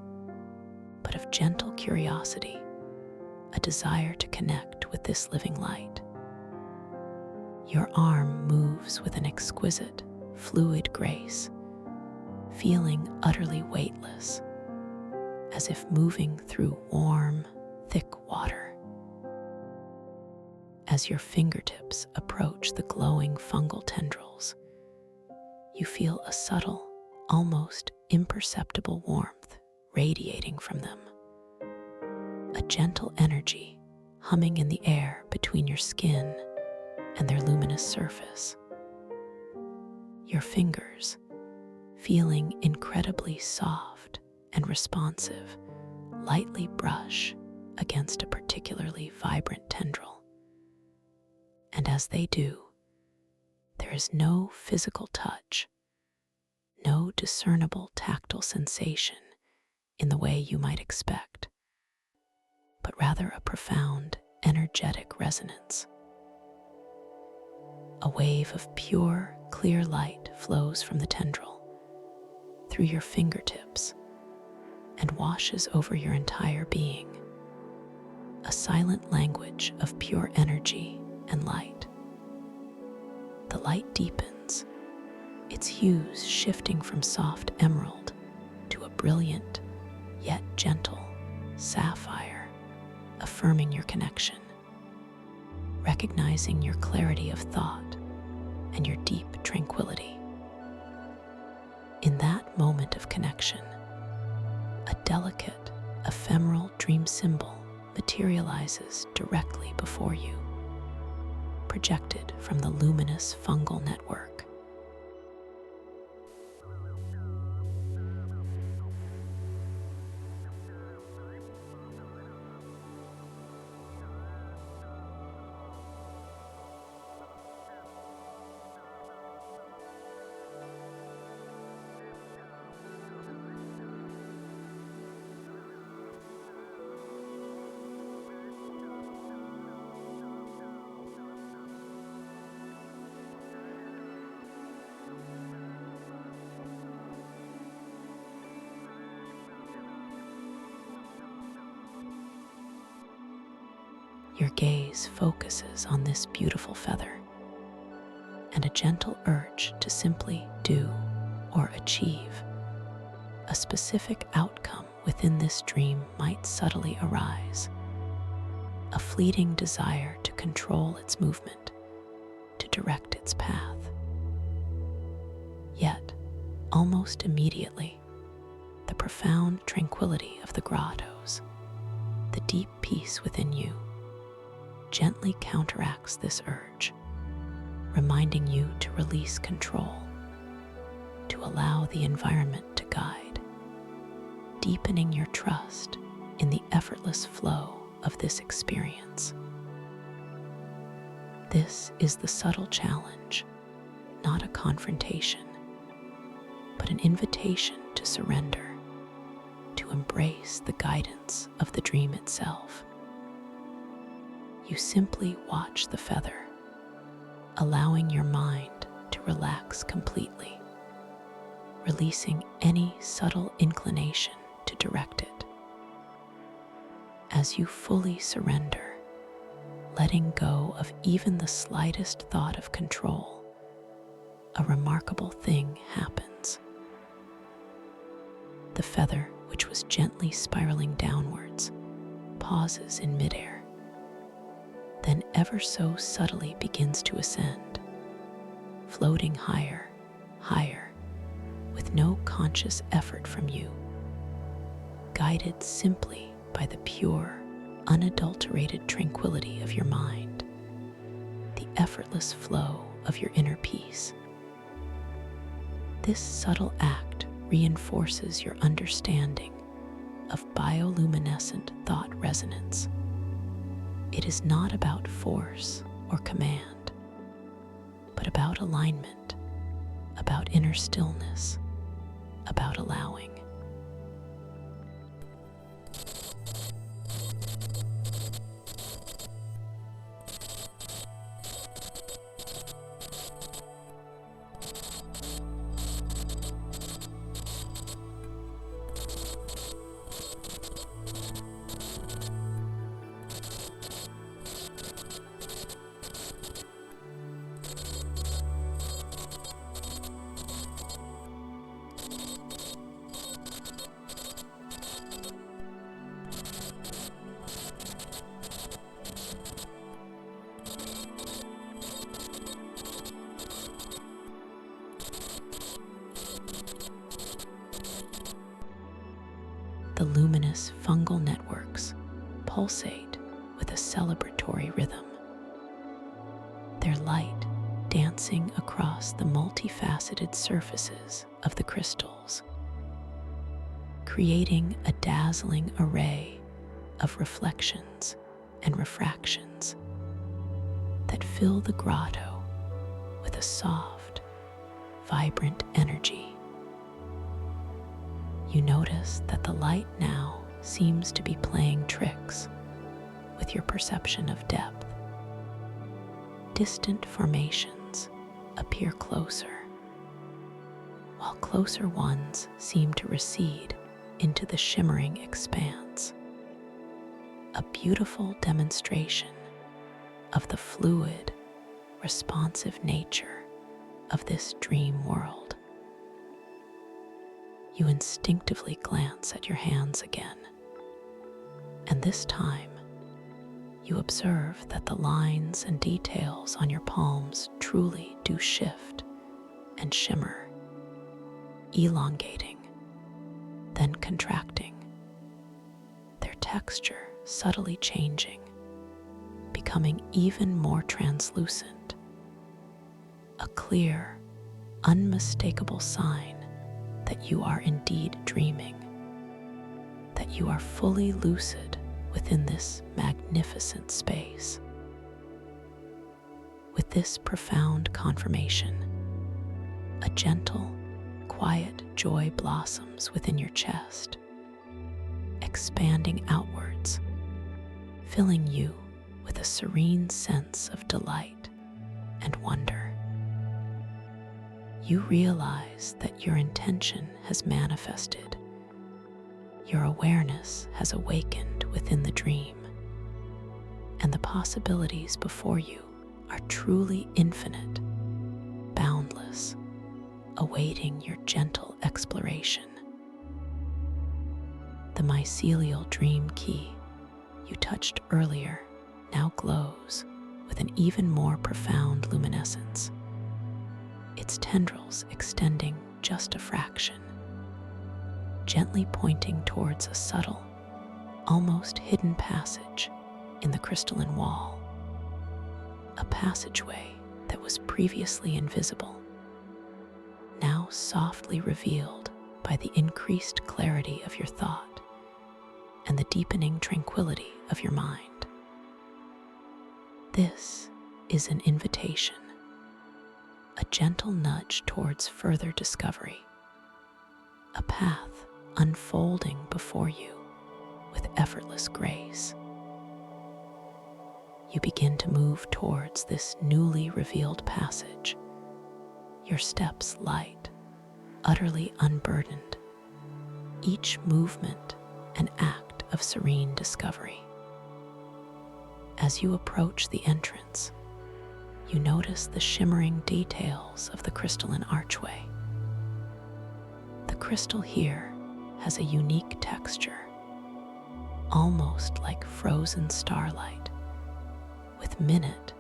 but of gentle curiosity, a desire to connect with this living light. Your arm moves with an exquisite, fluid grace, feeling utterly weightless, as if moving through warm, thick water. As your fingertips approach the glowing fungal tendrils, you feel a subtle, almost imperceptible warmth radiating from them, a gentle energy humming in the air between your skin and their luminous surface. Your fingers, feeling incredibly soft and responsive, lightly brush against a particularly vibrant tendril. And as they do, there is no physical touch, no discernible tactile sensation in the way you might expect, but rather a profound, energetic resonance. A wave of pure, clear light flows from the tendril through your fingertips and washes over your entire being, a silent language of pure energy and light. The light deepens, its hues shifting from soft emerald to a brilliant, yet gentle sapphire, affirming your connection, recognizing your clarity of thought and your deep tranquility. In that moment of connection, a delicate, ephemeral dream symbol materializes directly before you, projected from the luminous fungal network. Your gaze focuses on this beautiful feather, and a gentle urge to simply do or achieve a specific outcome within this dream might subtly arise. A fleeting desire to control its movement, to direct its path. Yet, almost immediately, the profound tranquility of the grottos, the deep peace within you, gently counteracts this urge, reminding you to release control, to allow the environment to guide, deepening your trust in the effortless flow of this experience. This is the subtle challenge, not a confrontation, but an invitation to surrender, to embrace the guidance of the dream itself. You simply watch the feather, allowing your mind to relax completely, releasing any subtle inclination to direct it. As you fully surrender, letting go of even the slightest thought of control, a remarkable thing happens. The feather, which was gently spiraling downwards, pauses in midair, then ever so subtly begins to ascend, floating higher, higher, with no conscious effort from you, guided simply by the pure, unadulterated tranquility of your mind, the effortless flow of your inner peace. This subtle act reinforces your understanding of bioluminescent thought resonance. It is not about force or command, but about alignment, about inner stillness, about allowing. The luminous fungal networks pulsate with a celebratory rhythm, their light dancing across the multifaceted surfaces of the crystals, creating a dazzling array of reflections and refractions that fill the grotto with a soft, vibrant energy. You notice that the light now seems to be playing tricks with your perception of depth. Distant formations appear closer, while closer ones seem to recede into the shimmering expanse. A beautiful demonstration of the fluid, responsive nature of this dream world. You instinctively glance at your hands again, and this time you observe that the lines and details on your palms truly do shift and shimmer, elongating, then contracting, their texture subtly changing, becoming even more translucent, a clear, unmistakable sign that you are indeed dreaming, that you are fully lucid within this magnificent space. With this profound confirmation, a gentle, quiet joy blossoms within your chest, expanding outwards, filling you with a serene sense of delight and wonder. You realize that your intention has manifested. Your awareness has awakened within the dream, and the possibilities before you are truly infinite, boundless, awaiting your gentle exploration. The mycelial dream key you touched earlier now glows with an even more profound luminescence, its tendrils extending just a fraction, gently pointing towards a subtle, almost hidden passage in the crystalline wall, a passageway that that was previously invisible, now softly revealed by the increased clarity of your thought and the deepening tranquility of your mind. This is an invitation, a gentle nudge towards further discovery, a path unfolding before you with effortless grace. You begin to move towards this newly revealed passage, your steps light, utterly unburdened, each movement an act of serene discovery. As you approach the entrance, you notice the shimmering details of the crystalline archway. The crystal here has a unique texture, almost like frozen starlight, with minute,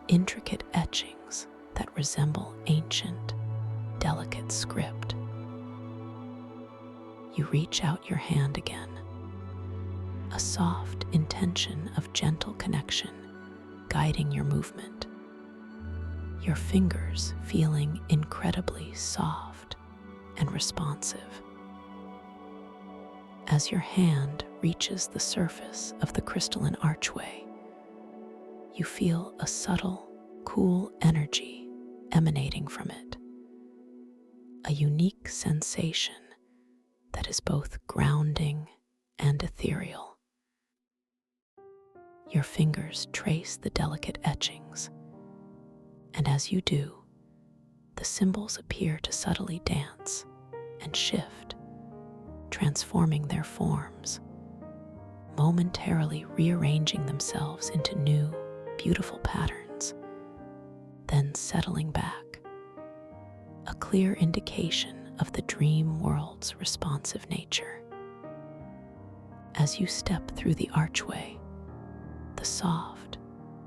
intricate etchings that resemble ancient, delicate script. You reach out your hand again, a soft intention of gentle connection guiding your movement, your fingers feeling incredibly soft and responsive. As your hand reaches the surface of the crystalline archway, you feel a subtle, cool energy emanating from it, a unique sensation that is both grounding and ethereal. Your fingers trace the delicate etchings, and as you do, the symbols appear to subtly dance and shift, transforming their forms, momentarily rearranging themselves into new, beautiful patterns, then settling back, a clear indication of the dream world's responsive nature. As you step through the archway, the soft,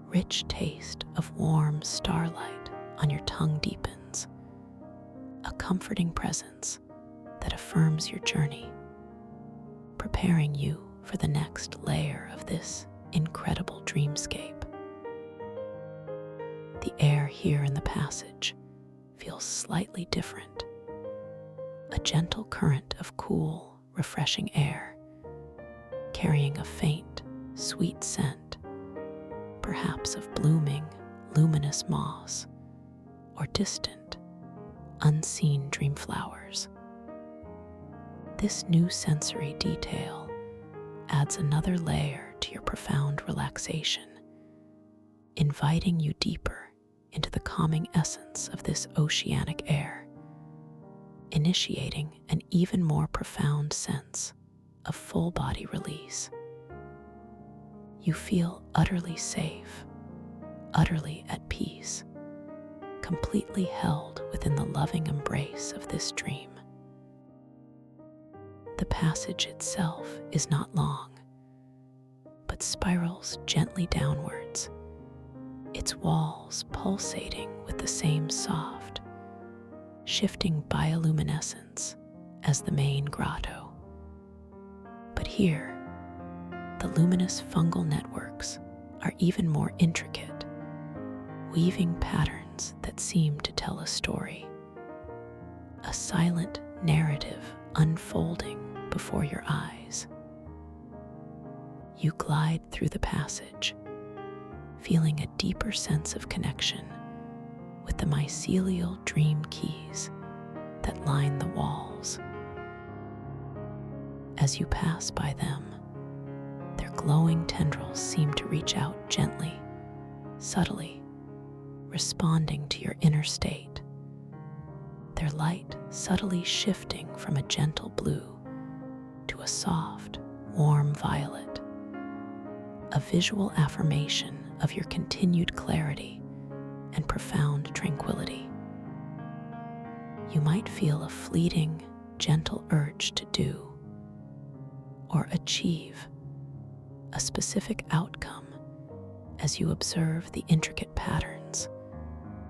rich taste of warm starlight on your tongue deepens, a comforting presence that affirms your journey, preparing you for the next layer of this incredible dreamscape. The air here in the passage feels slightly different, a gentle current of cool, refreshing air, carrying a faint, sweet scent, perhaps of blooming, luminous moss, or distant, unseen dream flowers. This new sensory detail adds another layer to your profound relaxation, inviting you deeper into the calming essence of this oceanic air, initiating an even more profound sense of full-body release. You feel utterly safe, utterly at peace, completely held within the loving embrace of this dream. The passage itself is not long, but spirals gently downwards, its walls pulsating with the same soft, shifting bioluminescence as the main grotto. But here, the luminous fungal networks are even more intricate, weaving patterns that seem to tell a story, a silent narrative unfolding before your eyes. You glide through the passage, feeling a deeper sense of connection with the mycelial dream keys that line the walls. As you pass by them, their glowing tendrils seem to reach out gently, subtly, responding to your inner state, their light subtly shifting from a gentle blue to a soft, warm violet, a visual affirmation of your continued clarity and profound tranquility. You might feel a fleeting, gentle urge to do or achieve a specific outcome as you observe the intricate patterns,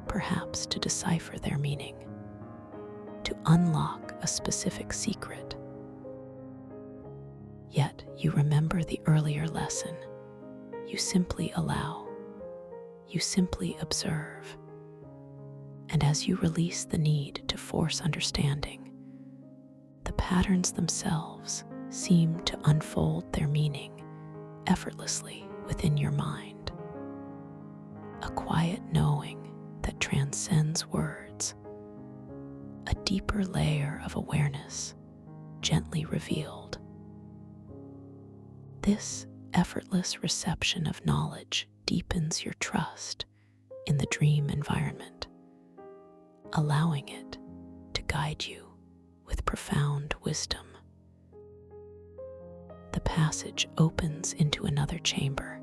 perhaps to decipher their meaning, to unlock a specific secret. Yet you remember the earlier lesson. You simply allow, you simply observe, And as you release the need to force understanding, the patterns themselves seem to unfold their meaning effortlessly within your mind. A quiet knowing that transcends words, a deeper layer of awareness gently revealed. This effortless reception of knowledge deepens your trust in the dream environment, allowing it to guide you with profound wisdom. The passage opens into another chamber,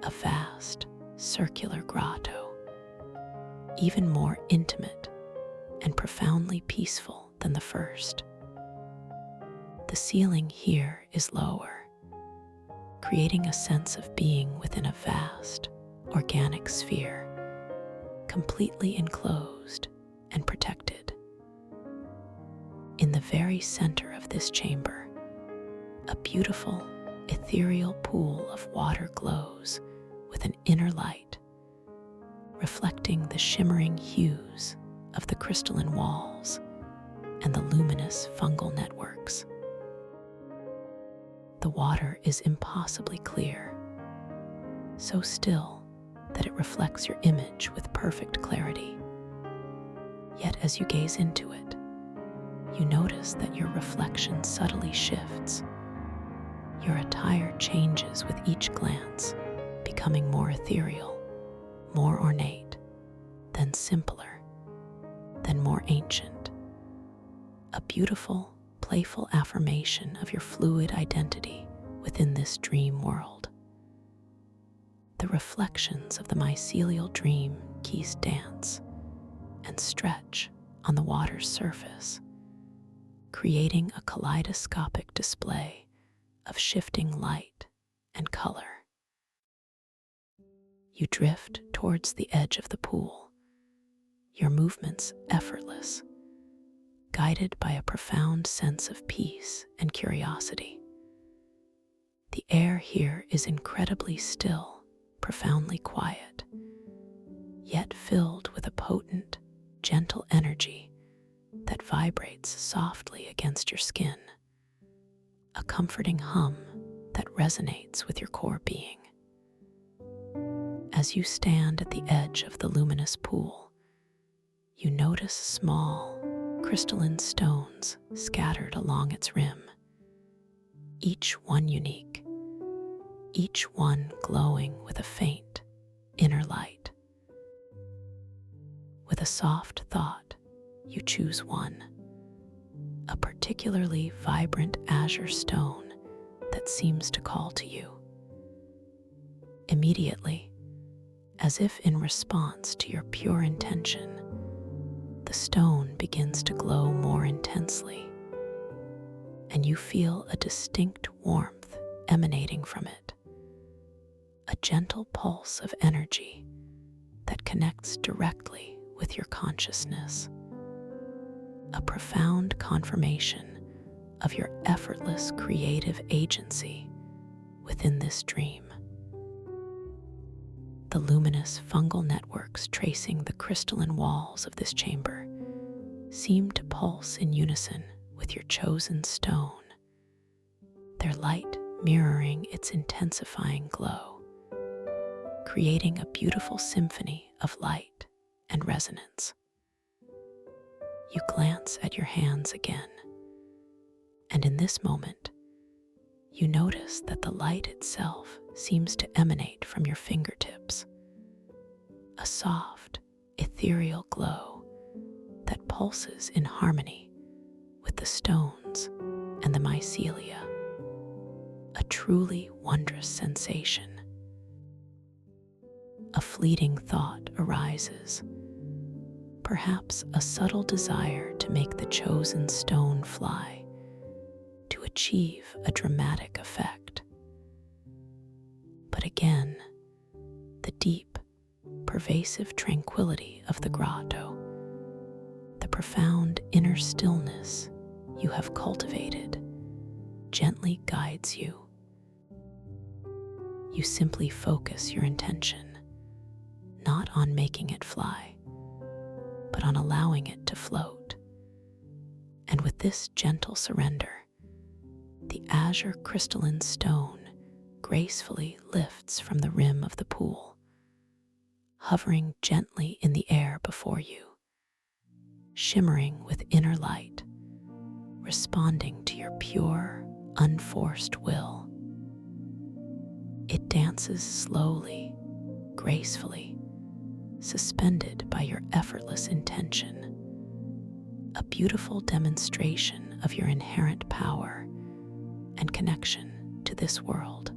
a vast circular grotto, even more intimate and profoundly peaceful than the first. The ceiling here is lower, creating a sense of being within a vast, organic sphere, completely enclosed and protected. In the very center of this chamber, a beautiful, ethereal pool of water glows with an inner light, reflecting the shimmering hues of the crystalline walls and the luminous fungal networks. The water is impossibly clear, so still that it reflects your image with perfect clarity. Yet as you gaze into it, you notice that your reflection subtly shifts. Your attire changes with each glance, becoming more ethereal, more ornate, then simpler, then more ancient. A beautiful, playful affirmation of your fluid identity within this dream world. The reflections of the mycelial dream keys dance and stretch on the water's surface, creating a kaleidoscopic display of shifting light and color. You drift towards the edge of the pool, your movements effortless, guided by a profound sense of peace and curiosity. The air here is incredibly still, profoundly quiet, yet filled with a potent, gentle energy that vibrates softly against your skin, a comforting hum that resonates with your core being. As you stand at the edge of the luminous pool, you notice small, crystalline stones scattered along its rim, each one unique, each one glowing with a faint, inner light. With a soft thought, you choose one, a particularly vibrant azure stone that seems to call to you. Immediately, as if in response to your pure intention, the stone begins to glow more intensely, and you feel a distinct warmth emanating from it, a gentle pulse of energy that connects directly with your consciousness, a profound confirmation of your effortless creative agency within this dream. The luminous fungal networks tracing the crystalline walls of this chamber seem to pulse in unison with your chosen stone, their light mirroring its intensifying glow, creating a beautiful symphony of light and resonance. You glance at your hands again, and in this moment, you notice that the light itself seems to emanate from your fingertips, a soft, ethereal glow that pulses in harmony with the stones and the mycelia, a truly wondrous sensation. A fleeting thought arises, perhaps a subtle desire to make the chosen stone fly, to achieve a dramatic effect. But again, the deep, pervasive tranquility of the grotto, the profound inner stillness you have cultivated, gently guides you. You simply focus your intention, not on making it fly, but on allowing it to float. And with this gentle surrender, the azure crystalline stone gracefully lifts from the rim of the pool, hovering gently in the air before you, shimmering with inner light, responding to your pure, unforced will. It dances slowly, gracefully, suspended by your effortless intention, a beautiful demonstration of your inherent power and connection to this world.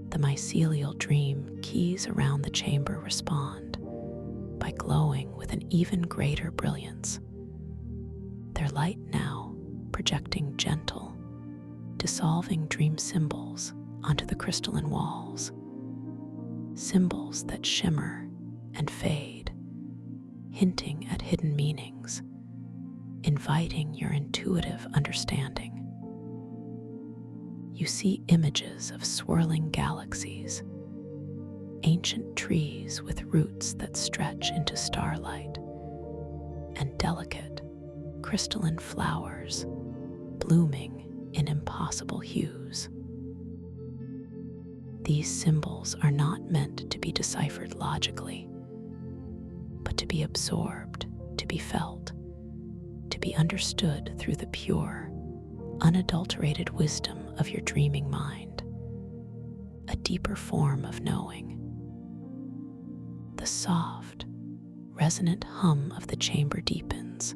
The mycelial dream keys around the chamber respond by glowing with an even greater brilliance, their light now projecting gentle, dissolving dream symbols onto the crystalline walls, symbols that shimmer and fade, hinting at hidden meanings, inviting your intuitive understanding. You see images of swirling galaxies, ancient trees with roots that stretch into starlight, and delicate, crystalline flowers blooming in impossible hues. These symbols are not meant to be deciphered logically, but to be absorbed, to be felt, to be understood through the pure, unadulterated wisdom of your dreaming mind, a deeper form of knowing. The soft, resonant hum of the chamber deepens,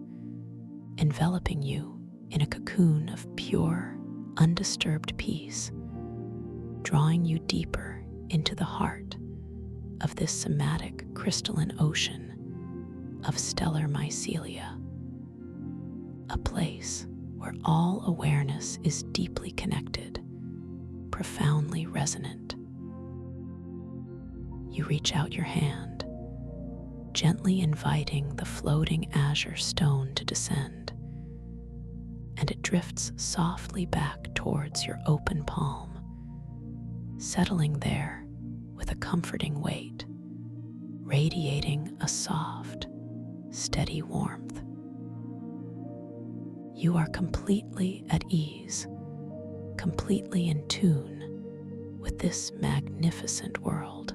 enveloping you in a cocoon of pure, undisturbed peace, drawing you deeper into the heart of this somatic crystalline ocean of stellar mycelia, a place where all awareness is deeply connected, profoundly resonant. You reach out your hand, gently inviting the floating azure stone to descend, and it drifts softly back towards your open palm, settling there with a comforting weight, radiating a soft, steady warmth. You are completely at ease, completely in tune with this magnificent world.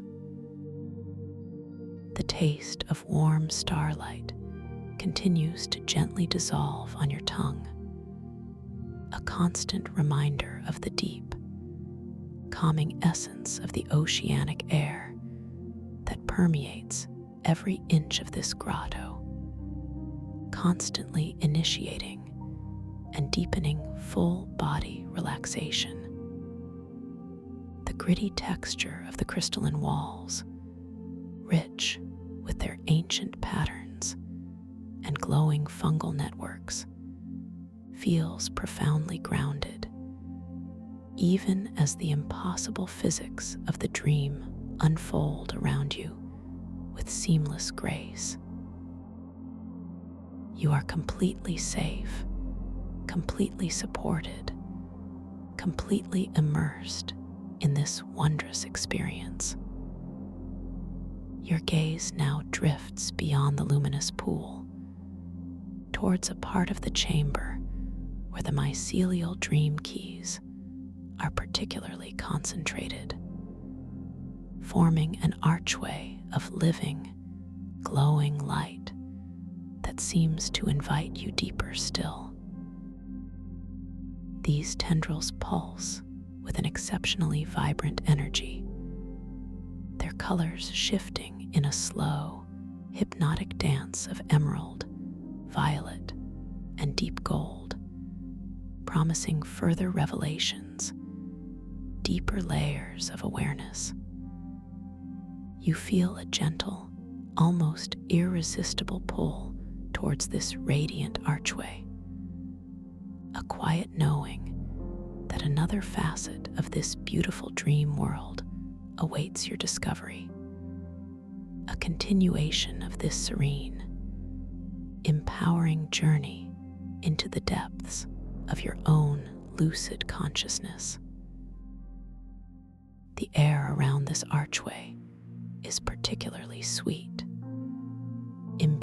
The taste of warm starlight continues to gently dissolve on your tongue, a constant reminder of the deep, calming essence of the oceanic air that permeates every inch of this grotto, constantly initiating and deepening full body relaxation. The gritty texture of the crystalline walls, rich with their ancient patterns and glowing fungal networks, feels profoundly grounded, even as the impossible physics of the dream unfold around you with seamless grace. You are completely safe, completely supported, completely immersed in this wondrous experience. Your gaze now drifts beyond the luminous pool, towards a part of the chamber where the mycelial dream keys are particularly concentrated, forming an archway of living, glowing light that seems to invite you deeper still. These tendrils pulse with an exceptionally vibrant energy, their colors shifting in a slow, hypnotic dance of emerald, violet, and deep gold, promising further revelations, deeper layers of awareness. You feel a gentle, almost irresistible pull towards this radiant archway, a quiet knowing that another facet of this beautiful dream world awaits your discovery, a continuation of this serene, empowering journey into the depths of your own lucid consciousness. The air around this archway is particularly sweet,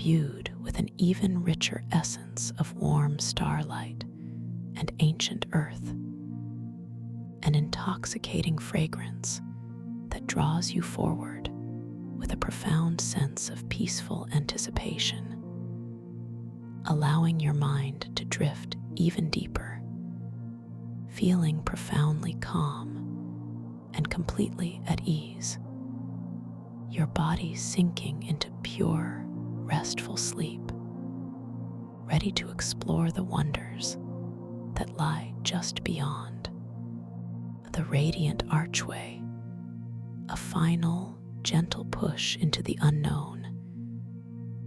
imbued with an even richer essence of warm starlight and ancient earth, an intoxicating fragrance that draws you forward with a profound sense of peaceful anticipation, allowing your mind to drift even deeper, feeling profoundly calm and completely at ease, your body sinking into pure, restful sleep, ready to explore the wonders that lie just beyond. The radiant archway, a final, gentle push into the unknown,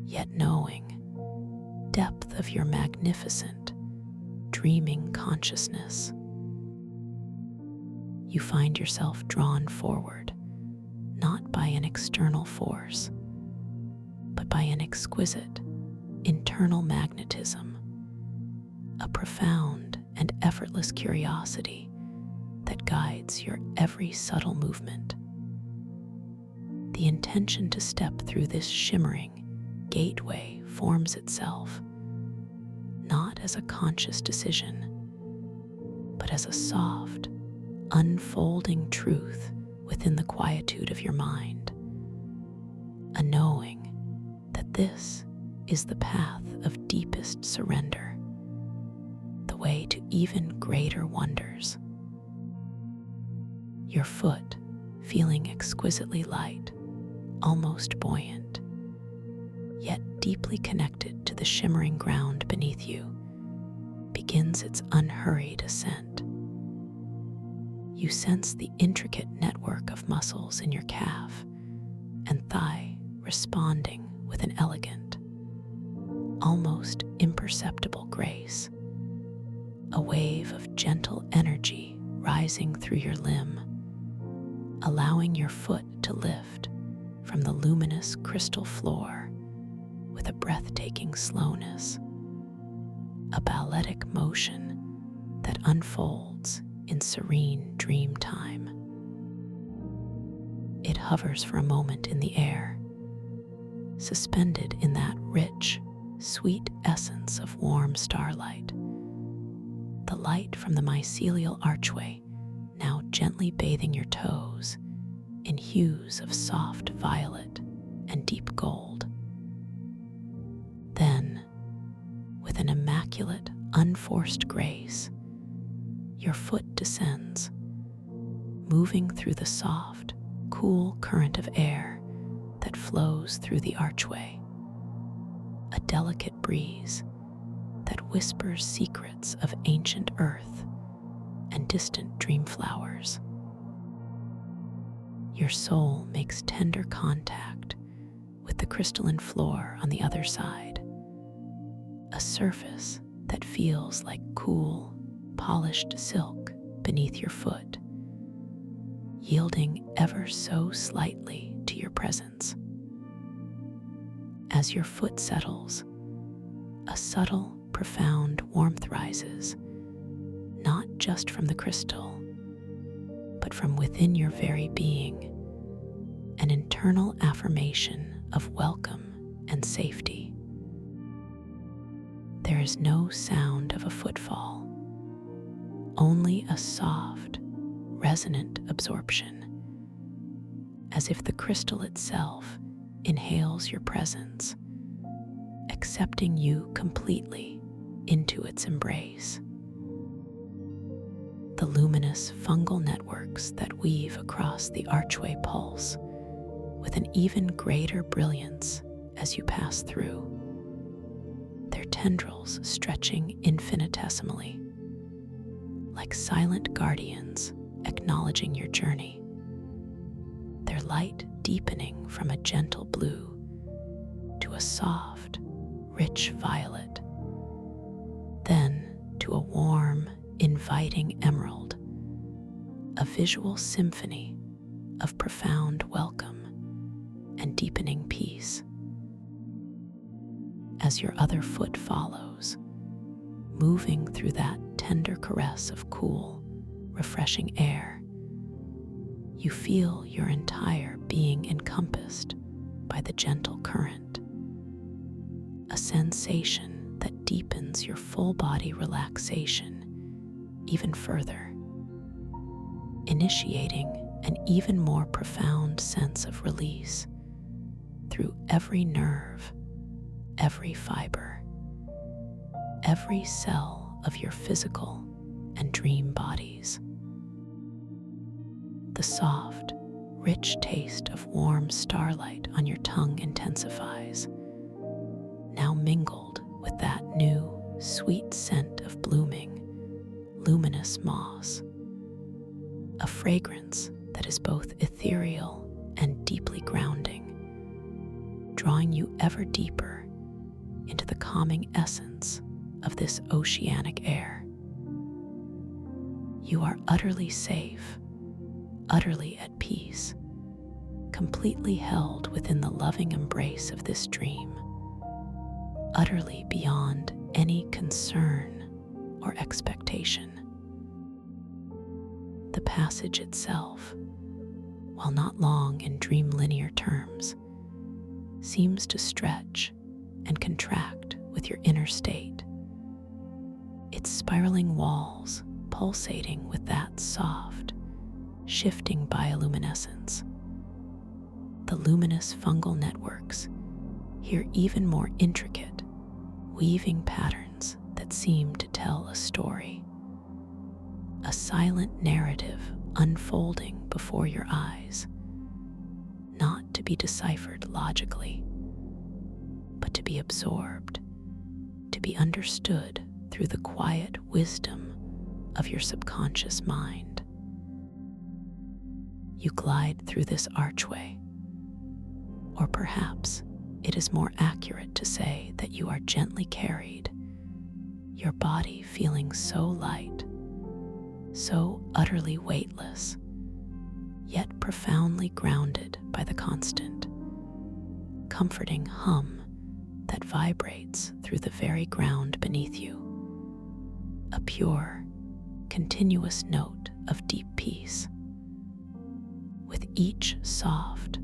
yet knowing depth of your magnificent, dreaming consciousness. You find yourself drawn forward, not by an external force, but by an exquisite, internal magnetism, a profound and effortless curiosity that guides your every subtle movement. The intention to step through this shimmering gateway forms itself, not as a conscious decision, but as a soft, unfolding truth within the quietude of your mind, a knowing that this is the path of deepest surrender, the way to even greater wonders. Your foot, feeling exquisitely light, almost buoyant, yet deeply connected to the shimmering ground beneath you, begins its unhurried ascent. You sense the intricate network of muscles in your calf and thigh responding with an elegant, almost imperceptible grace, a wave of gentle energy rising through your limb, allowing your foot to lift from the luminous crystal floor with a breathtaking slowness, a balletic motion that unfolds in serene dream time. It hovers for a moment in the air, suspended in that rich, sweet essence of warm starlight. The light from the mycelial archway now gently bathing your toes in hues of soft violet and deep gold. Then, with an immaculate, unforced grace, your foot descends, moving through the soft, cool current of air that flows through the archway, a delicate breeze that whispers secrets of ancient earth and distant dream flowers. Your soul makes tender contact with the crystalline floor on the other side, a surface that feels like cool, polished silk beneath your foot, yielding ever so slightly to your presence. As your foot settles, a subtle, profound warmth rises, not just from the crystal, but from within your very being, an internal affirmation of welcome and safety. There is no sound of a footfall, only a soft, resonant absorption, as if the crystal itself inhales your presence, accepting you completely into its embrace. The luminous fungal networks that weave across the archway pulse with an even greater brilliance as you pass through, their tendrils stretching infinitesimally, like silent guardians acknowledging your journey, their light deepening from a gentle blue to a soft, rich violet, then to a warm, inviting emerald, a visual symphony of profound welcome and deepening peace. As your other foot follows, moving through that tender caress of cool, refreshing air, you feel your entire being encompassed by the gentle current, a sensation that deepens your full body relaxation even further, initiating an even more profound sense of release through every nerve, every fiber, every cell of your physical and dream bodies. The soft, rich taste of warm starlight on your tongue intensifies, now mingled with that new, sweet scent of blooming, luminous moss, a fragrance that is both ethereal and deeply grounding, drawing you ever deeper into the calming essence of this oceanic air. You are utterly safe, utterly at peace, completely held within the loving embrace of this dream, utterly beyond any concern or expectation. The passage itself, while not long in dream linear terms, seems to stretch and contract with your inner state, its spiraling walls pulsating with that soft, shifting bioluminescence. The luminous fungal networks here even more intricate, weaving patterns that seem to tell a story, a silent narrative unfolding before your eyes, not to be deciphered logically, but to be absorbed, to be understood through the quiet wisdom of your subconscious mind. You glide through this archway, or perhaps it is more accurate to say that you are gently carried, your body feeling so light, so utterly weightless, yet profoundly grounded by the constant, comforting hum that vibrates through the very ground beneath you, a pure, continuous note of deep peace. With each soft,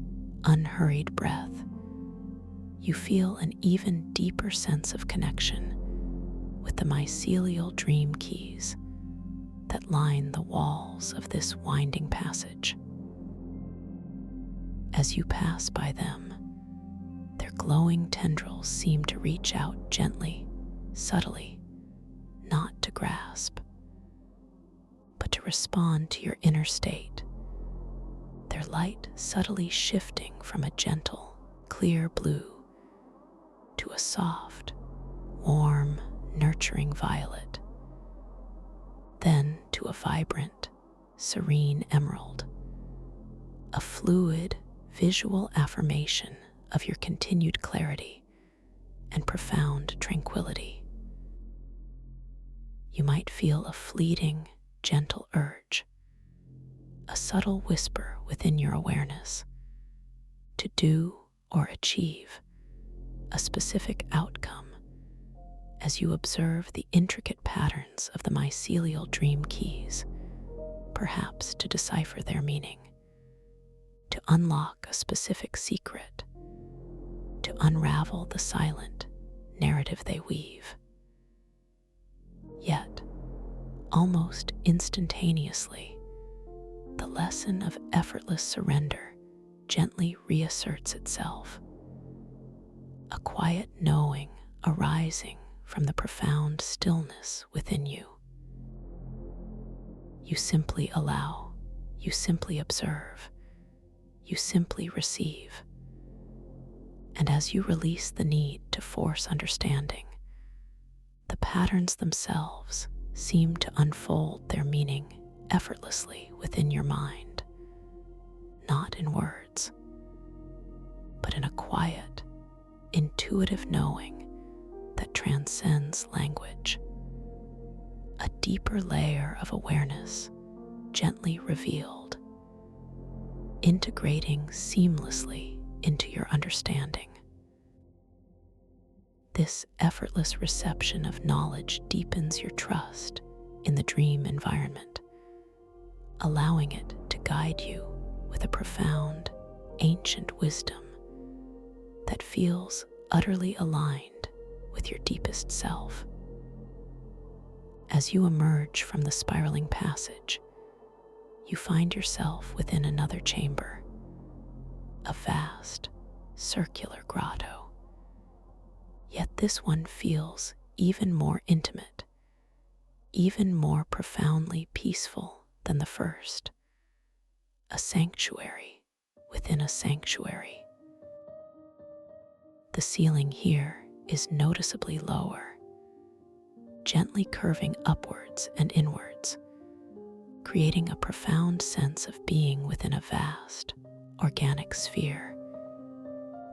unhurried breath, you feel an even deeper sense of connection with the mycelial dream keys that line the walls of this winding passage. As you pass by them, their glowing tendrils seem to reach out gently, subtly, not to grasp, but to respond to your inner state, their light subtly shifting from a gentle, clear blue to a soft, warm, nurturing violet, then to a vibrant, serene emerald, a fluid, visual affirmation of your continued clarity and profound tranquility. You might feel a fleeting, gentle urge, a subtle whisper within your awareness to do or achieve a specific outcome as you observe the intricate patterns of the mycelial dream keys, perhaps to decipher their meaning, to unlock a specific secret, to unravel the silent narrative they weave. Yet, almost instantaneously, the lesson of effortless surrender gently reasserts itself, a quiet knowing arising from the profound stillness within you. You simply allow, you simply observe, you simply receive. And as you release the need to force understanding, the patterns themselves seem to unfold their meaning effortlessly within your mind, not in words, but in a quiet, intuitive knowing that transcends language, a deeper layer of awareness gently revealed, integrating seamlessly into your understanding. This effortless reception of knowledge deepens your trust in the dream environment, allowing it to guide you with a profound, ancient wisdom that feels utterly aligned with your deepest self. As you emerge from the spiraling passage, you find yourself within another chamber, a vast, circular grotto. Yet this one feels even more intimate, even more profoundly peaceful than the first. A sanctuary within a sanctuary. The ceiling here is noticeably lower, gently curving upwards and inwards, creating a profound sense of being within a vast, organic sphere,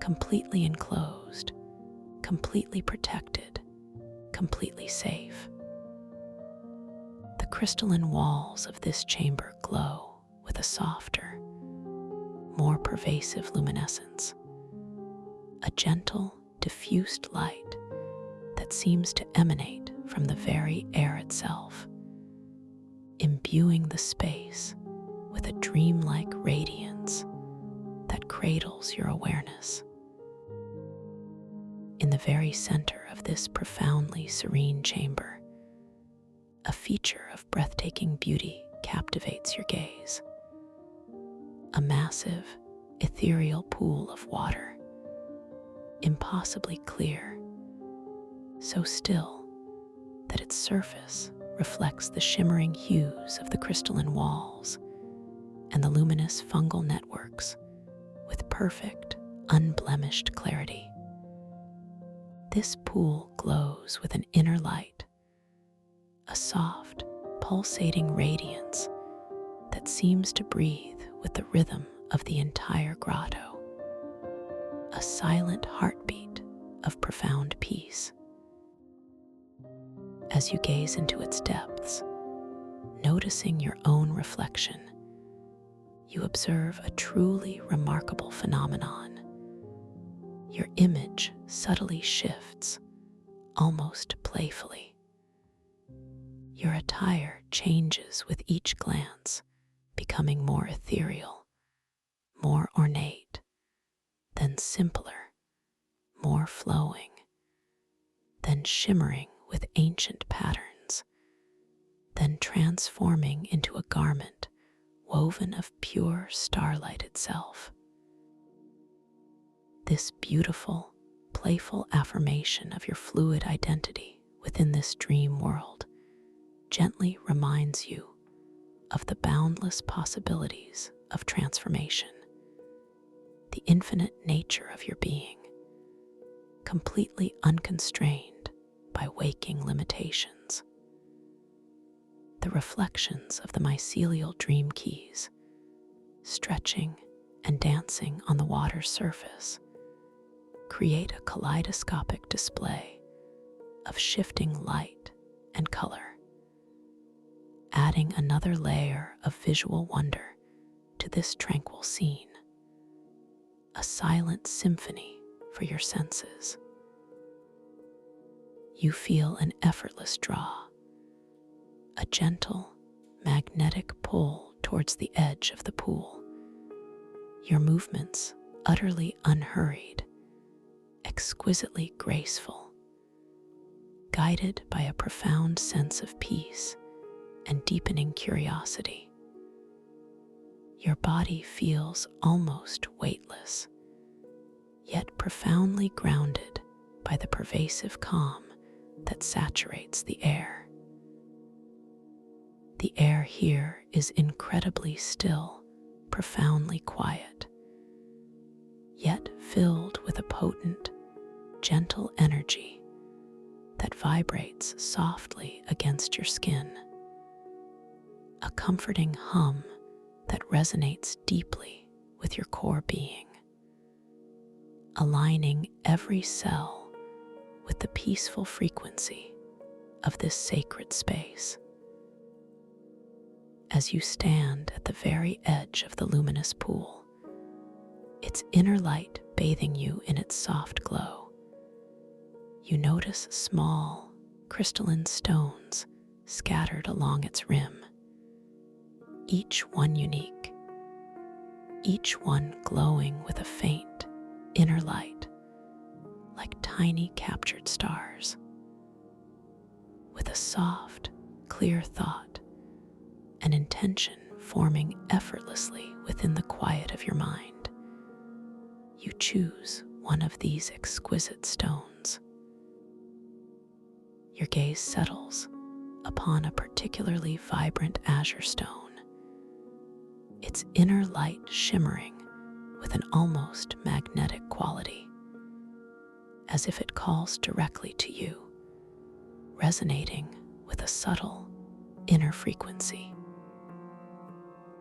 completely enclosed, completely protected, completely safe. The crystalline walls of this chamber glow with a softer, more pervasive luminescence, a gentle, diffused light that seems to emanate from the very air itself, imbuing the space with a dreamlike radiance that cradles your awareness. In the very center of this profoundly serene chamber, a feature of breathtaking beauty captivates your gaze. A massive, ethereal pool of water, impossibly clear, so still that its surface reflects the shimmering hues of the crystalline walls and the luminous fungal networks with perfect, unblemished clarity. This pool glows with an inner light, a soft, pulsating radiance that seems to breathe with the rhythm of the entire grotto, a silent heartbeat of profound peace. As you gaze into its depths, noticing your own reflection, you observe a truly remarkable phenomenon. Your image subtly shifts, almost playfully. Your attire changes with each glance, becoming more ethereal, more ornate, then simpler, more flowing, then shimmering with ancient patterns, then transforming into a garment woven of pure starlight itself. This beautiful, playful affirmation of your fluid identity within this dream world gently reminds you of the boundless possibilities of transformation, the infinite nature of your being, completely unconstrained by waking limitations. The reflections of the mycelial dream keys, stretching and dancing on the water's surface, create a kaleidoscopic display of shifting light and color, adding another layer of visual wonder to this tranquil scene, a silent symphony for your senses. You feel an effortless draw, a gentle, magnetic pull towards the edge of the pool, your movements utterly unhurried, exquisitely graceful, guided by a profound sense of peace and deepening curiosity. Your body feels almost weightless, yet profoundly grounded by the pervasive calm that saturates the air. The air here is incredibly still, profoundly quiet, yet filled with a potent, gentle energy that vibrates softly against your skin, a comforting hum that resonates deeply with your core being, aligning every cell with the peaceful frequency of this sacred space. As you stand at the very edge of the luminous pool, its inner light bathing you in its soft glow, you notice small, crystalline stones scattered along its rim, each one unique, each one glowing with a faint inner light, like tiny captured stars. With a soft, clear thought and intention forming effortlessly within the quiet of your mind, you choose one of these exquisite stones. Your gaze settles upon a particularly vibrant azure stone, its inner light shimmering with an almost magnetic quality, as if it calls directly to you, resonating with a subtle inner frequency.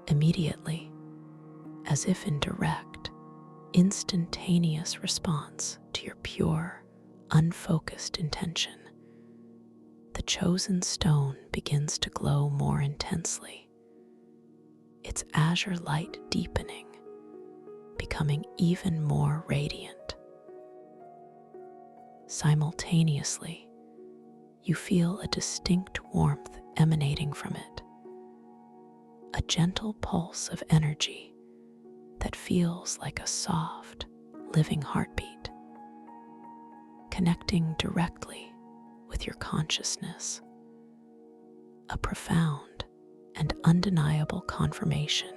Immediately, as if in direct, instantaneous response to your pure, unfocused intention, the chosen stone begins to glow more intensely, its azure light deepening, becoming even more radiant. Simultaneously, you feel a distinct warmth emanating from it, a gentle pulse of energy that feels like a soft, living heartbeat, connecting directly with your consciousness, a profound and undeniable confirmation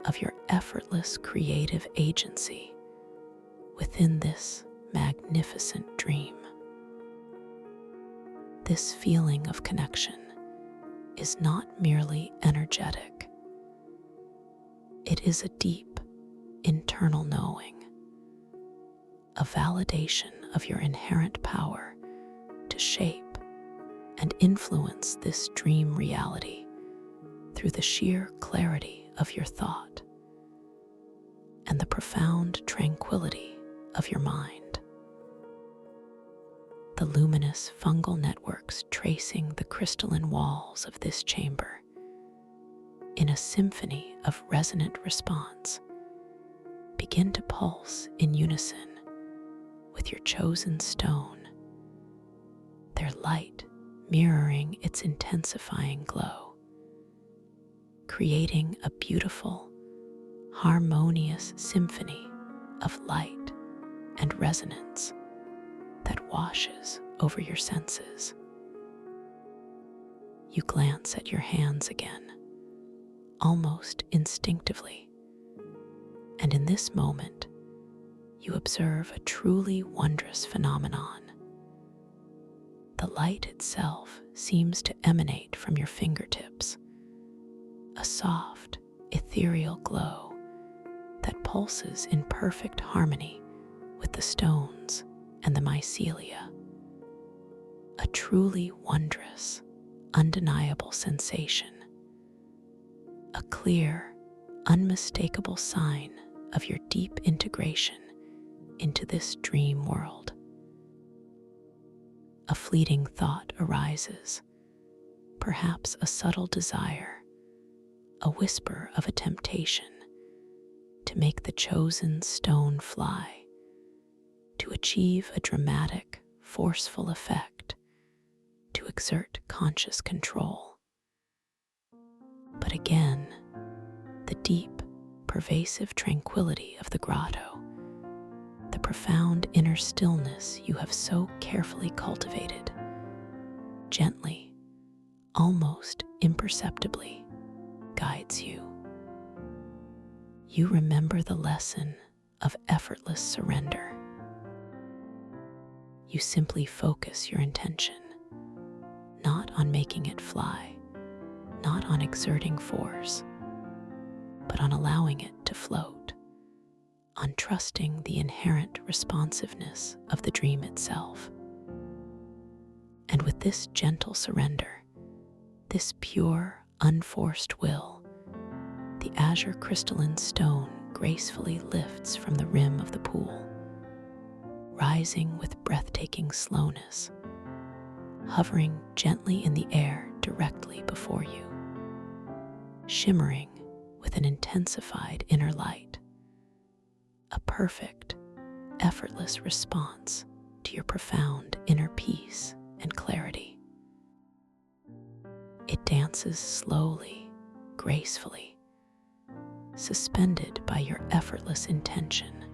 of your effortless creative agency within this magnificent dream. This feeling of connection is not merely energetic. It is a deep, internal knowing, a validation of your inherent power to shape and influence this dream reality through the sheer clarity of your thought and the profound tranquility of your mind. The luminous fungal networks tracing the crystalline walls of this chamber in a symphony of resonant response begin to pulse in unison with your chosen stone, their light mirroring its intensifying glow, creating a beautiful, harmonious symphony of light and resonance that washes over your senses. You glance at your hands again, almost instinctively, and in this moment, you observe a truly wondrous phenomenon. The light itself seems to emanate from your fingertips, a soft, ethereal glow that pulses in perfect harmony with the stones and the mycelia. A truly wondrous, undeniable sensation. A clear, unmistakable sign of your deep integration into this dream world. A fleeting thought arises, perhaps a subtle desire, a whisper of a temptation to make the chosen stone fly, to achieve a dramatic, forceful effect, to exert conscious control. But again, the deep, pervasive tranquility of the grotto, the profound inner stillness you have so carefully cultivated, gently, almost imperceptibly, guides you. You remember the lesson of effortless surrender. You simply focus your intention, not on making it fly, not on exerting force, but on allowing it to float, on trusting the inherent responsiveness of the dream itself. And with this gentle surrender, this pure, unforced will, the azure crystalline stone gracefully lifts from the rim of the pool, rising with breathtaking slowness, hovering gently in the air directly before you, shimmering with an intensified inner light, a perfect, effortless response to your profound inner peace and clarity. It dances slowly, gracefully, suspended by your effortless intention,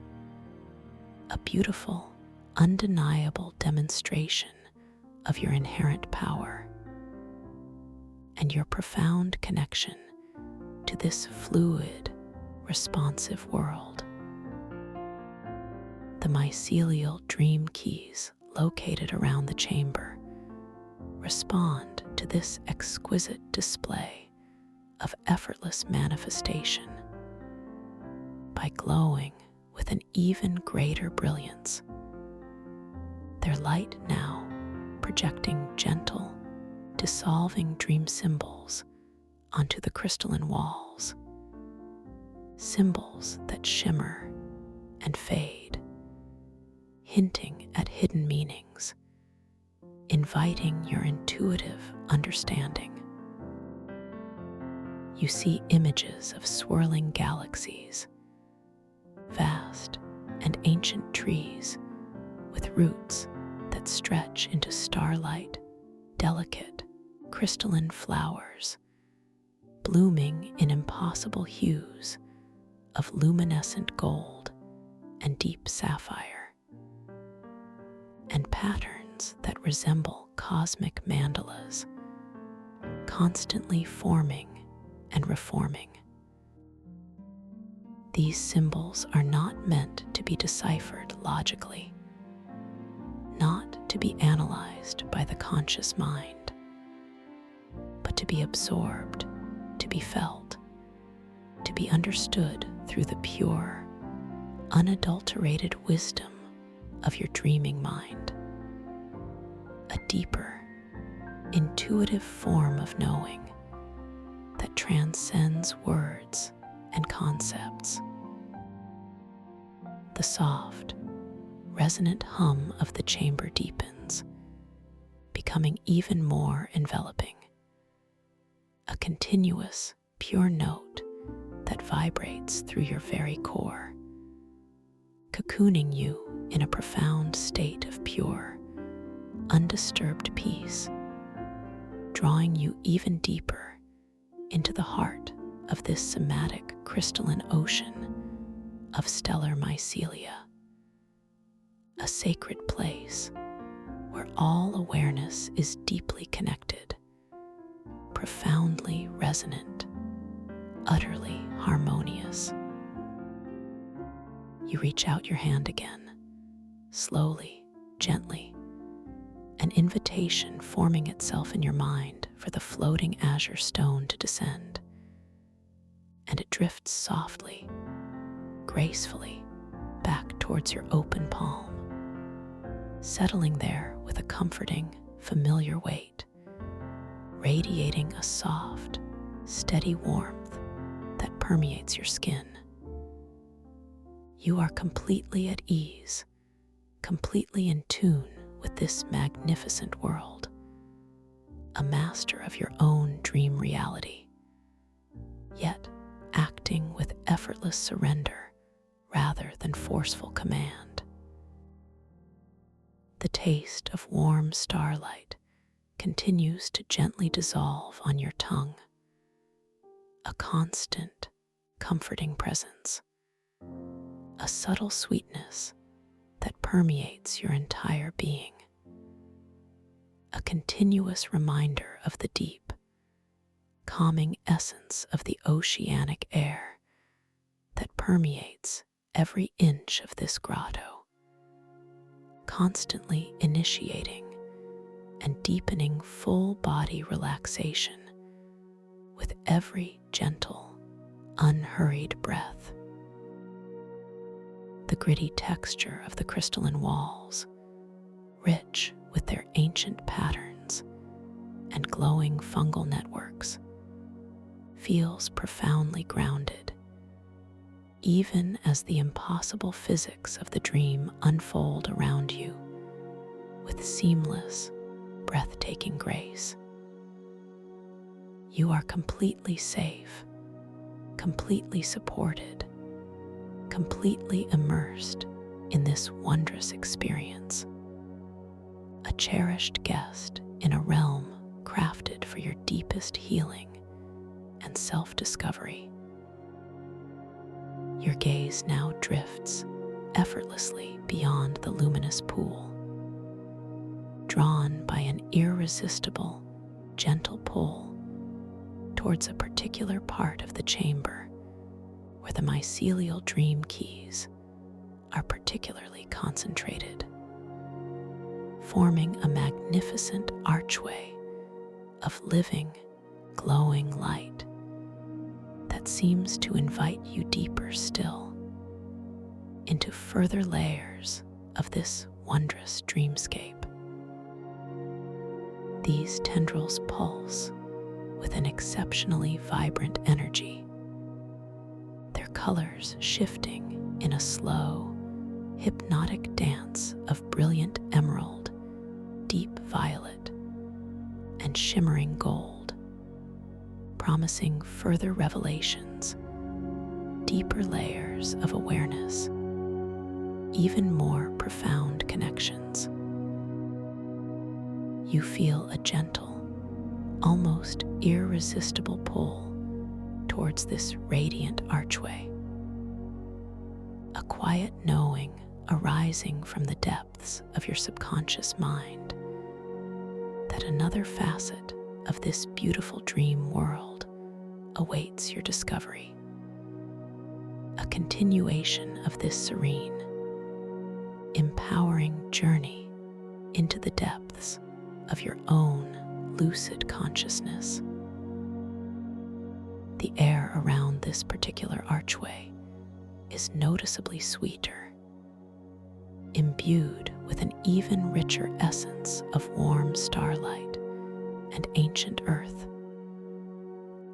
a beautiful, undeniable demonstration of your inherent power and your profound connection to this fluid, responsive world. The mycelial dream keys located around the chamber respond to this exquisite display of effortless manifestation by glowing with an even greater brilliance. Their light now projecting gentle, dissolving dream symbols onto the crystalline walls, symbols that shimmer and fade, hinting at hidden meanings, inviting your intuitive understanding. You see images of swirling galaxies, vast and ancient trees with roots that stretch into starlight, delicate, crystalline flowers, blooming in impossible hues of luminescent gold and deep sapphire, and patterns that resemble cosmic mandalas, constantly forming and reforming. These symbols are not meant to be deciphered logically, not to be analyzed by the conscious mind, but to be absorbed, to be felt, to be understood through the pure, unadulterated wisdom of your dreaming mind. A deeper, intuitive form of knowing that transcends words and concepts. The soft, resonant hum of the chamber deepens, becoming even more enveloping. A continuous, pure note that vibrates through your very core, cocooning you in a profound state of pure, undisturbed peace, drawing you even deeper into the heart of this somatic crystalline ocean of stellar mycelia, a sacred place where all awareness is deeply connected, profoundly resonant, utterly harmonious. You reach out your hand again, slowly, gently, an invitation forming itself in your mind for the floating azure stone to descend, and it drifts softly, gracefully, back towards your open palm, settling there with a comforting, familiar weight, radiating a soft, steady warmth that permeates your skin. You are completely at ease, completely in tune with this magnificent world, a master of your own dream reality, yet acting with effortless surrender rather than forceful command. The taste of warm starlight continues to gently dissolve on your tongue, a constant, comforting presence, a subtle sweetness that permeates your entire being, a continuous reminder of the deep, calming essence of the oceanic air that permeates every inch of this grotto, constantly initiating and deepening full body relaxation with every gentle, unhurried breath. The gritty texture of the crystalline walls, rich with their ancient patterns and glowing fungal networks, feels profoundly grounded, even as the impossible physics of the dream unfold around you with seamless, breathtaking grace. You are completely safe, completely supported, completely immersed in this wondrous experience, a cherished guest in a realm crafted for your deepest healing and self-discovery. Your gaze now drifts effortlessly beyond the luminous pool, drawn by an irresistible, gentle pull towards a particular part of the chamber where the mycelial dream keys are particularly concentrated, forming a magnificent archway of living, glowing light that seems to invite you deeper still into further layers of this wondrous dreamscape. These tendrils pulse with an exceptionally vibrant energy, their colors shifting in a slow, hypnotic dance of brilliant emerald, deep violet, and shimmering gold, promising further revelations, deeper layers of awareness, even more profound connections. You feel a gentle, almost irresistible pull towards this radiant archway, a quiet knowing arising from the depths of your subconscious mind that another facet of this beautiful dream world awaits your discovery. A continuation of this serene, empowering journey into the depths of your own lucid consciousness. The air around this particular archway is noticeably sweeter, imbued with an even richer essence of warm starlight and ancient earth,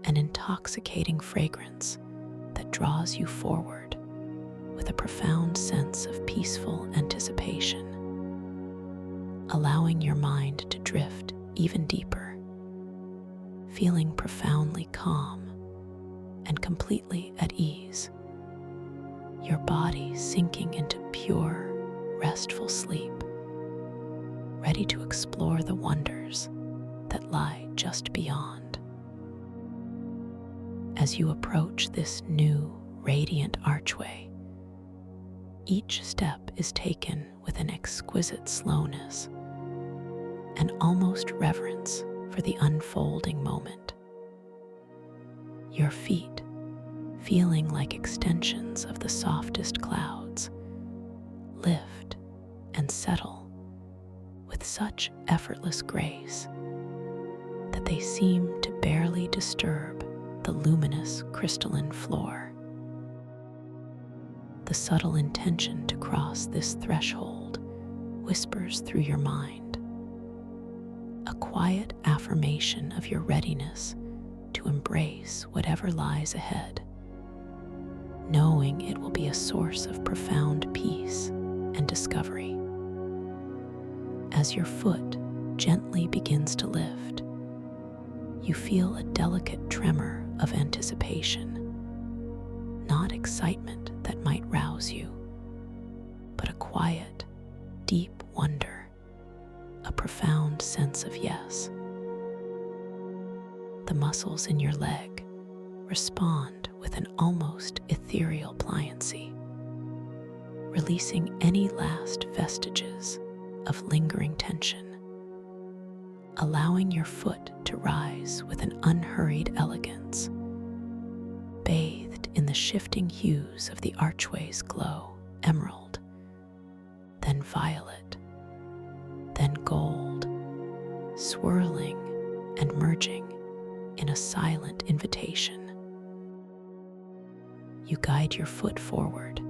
an intoxicating fragrance that draws you forward with a profound sense of peaceful anticipation, allowing your mind to drift even deeper, feeling profoundly calm and completely at ease, your body sinking into pure, restful sleep, ready to explore the wonders that lie just beyond. As you approach this new, radiant archway, each step is taken with an exquisite slowness and almost reverence for the unfolding moment. Your feet, feeling like extensions of the softest clouds, lift and settle with such effortless grace that they seem to barely disturb the luminous crystalline floor. The subtle intention to cross this threshold whispers through your mind, a quiet affirmation of your readiness to embrace whatever lies ahead, knowing it will be a source of profound peace and discovery. As your foot gently begins to lift, you feel a delicate tremor of anticipation, not excitement that might rouse you, but a quiet, deep wonder, a profound sense of yes. The muscles in your leg respond with an almost ethereal pliancy, releasing any last vestiges of lingering tension, allowing your foot to rise with an unhurried elegance, bathed in the shifting hues of the archway's glow, emerald, then violet, then gold, swirling and merging in a silent invitation. You guide your foot forward,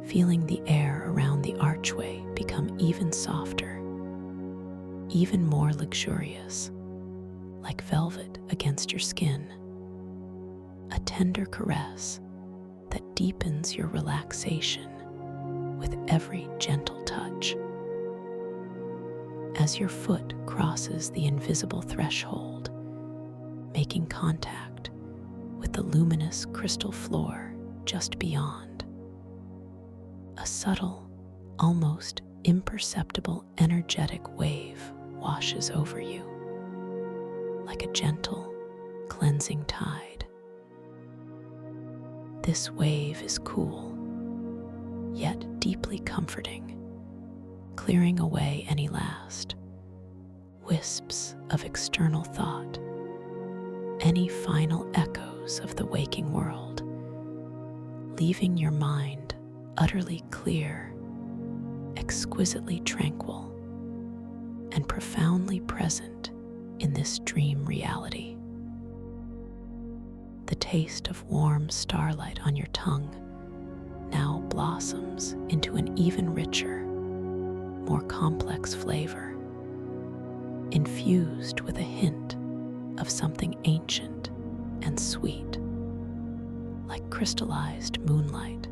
feeling the air around the archway become even softer, even more luxurious, like velvet against your skin, a tender caress that deepens your relaxation with every gentle touch. As your foot crosses the invisible threshold, making contact with the luminous crystal floor just beyond, a subtle, almost imperceptible energetic wave washes over you, like a gentle, cleansing tide. This wave is cool, yet deeply comforting, clearing away any last wisps of external thought, any final echoes of the waking world, leaving your mind utterly clear, exquisitely tranquil, and profoundly present in this dream reality. The taste of warm starlight on your tongue now blossoms into an even richer, more complex flavor, infused with a hint of something ancient and sweet, like crystallized moonlight,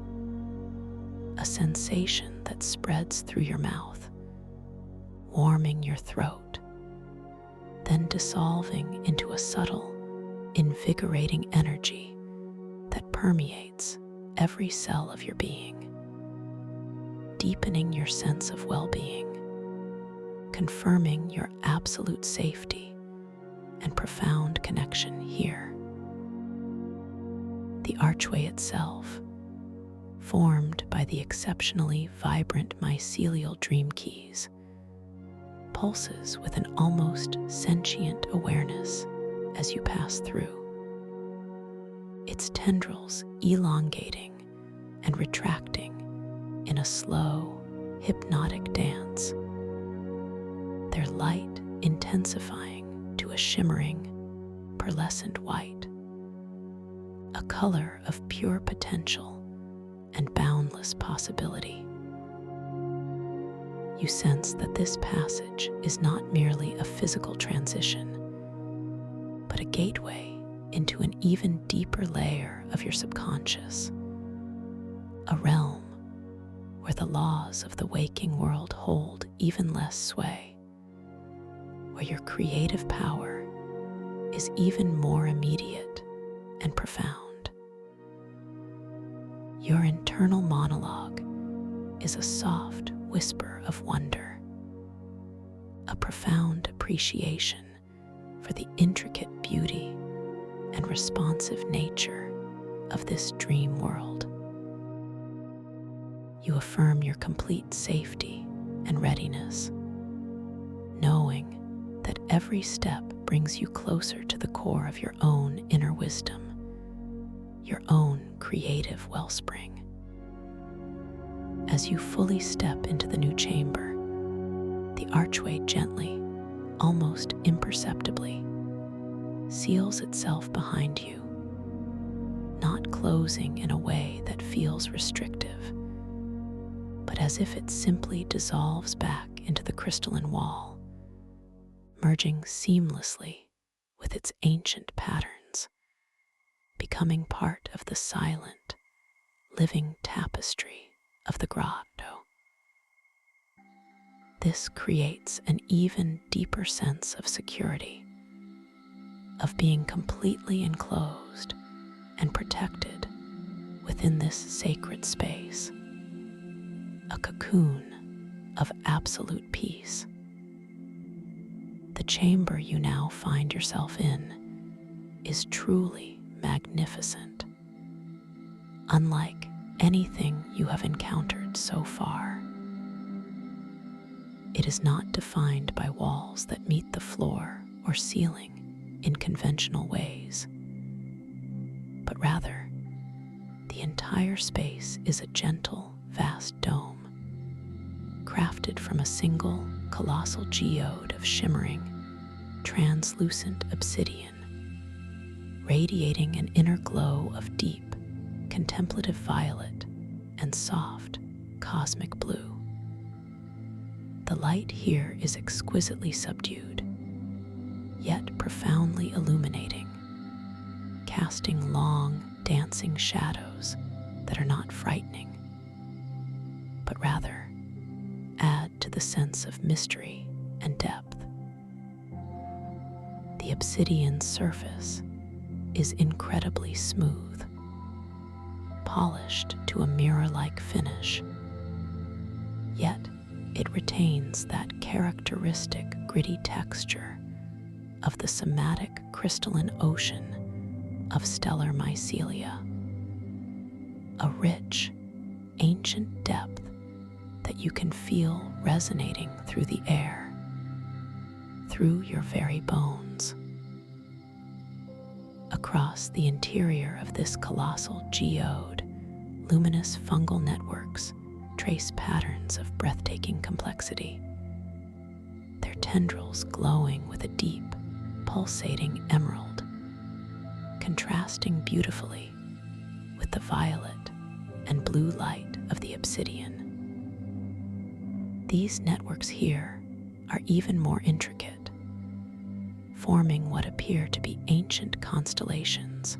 a sensation that spreads through your mouth, warming your throat, then dissolving into a subtle, invigorating energy that permeates every cell of your being, deepening your sense of well-being, confirming your absolute safety and profound connection here. The archway itself, formed by the exceptionally vibrant mycelial dream keys, pulses with an almost sentient awareness as you pass through, its tendrils elongating and retracting in a slow, hypnotic dance, their light intensifying to a shimmering, pearlescent white, a color of pure potential and boundless possibility. You sense that this passage is not merely a physical transition, but a gateway into an even deeper layer of your subconscious, a realm where the laws of the waking world hold even less sway, where your creative power is even more immediate and profound. Your internal monologue is a soft whisper of wonder, a profound appreciation for the intricate beauty and responsive nature of this dream world. You affirm your complete safety and readiness, knowing that every step brings you closer to the core of your own inner wisdom, your own creative wellspring. As you fully step into the new chamber, the archway gently, almost imperceptibly, seals itself behind you, not closing in a way that feels restrictive, but as if it simply dissolves back into the crystalline wall, merging seamlessly with its ancient patterns, becoming part of the silent, living tapestry of the grotto. This creates an even deeper sense of security, of being completely enclosed and protected within this sacred space, a cocoon of absolute peace. The chamber you now find yourself in is truly magnificent, unlike anything you have encountered so far. It is not defined by walls that meet the floor or ceiling in conventional ways, but rather, the entire space is a gentle, vast dome, crafted from a single, colossal geode of shimmering, translucent obsidian, radiating an inner glow of deep, contemplative violet and soft, cosmic blue. The light here is exquisitely subdued, yet profoundly illuminating, casting long, dancing shadows that are not frightening, but rather add to the sense of mystery and depth. The obsidian surface is incredibly smooth, polished to a mirror-like finish, yet it retains that characteristic gritty texture of the somatic crystalline ocean of stellar mycelia, a rich, ancient depth that you can feel resonating through the air, through your very bones. Across the interior of this colossal geode, luminous fungal networks trace patterns of breathtaking complexity, their tendrils glowing with a deep, pulsating emerald, contrasting beautifully with the violet and blue light of the obsidian. These networks here are even more intricate, forming what appear to be ancient constellations,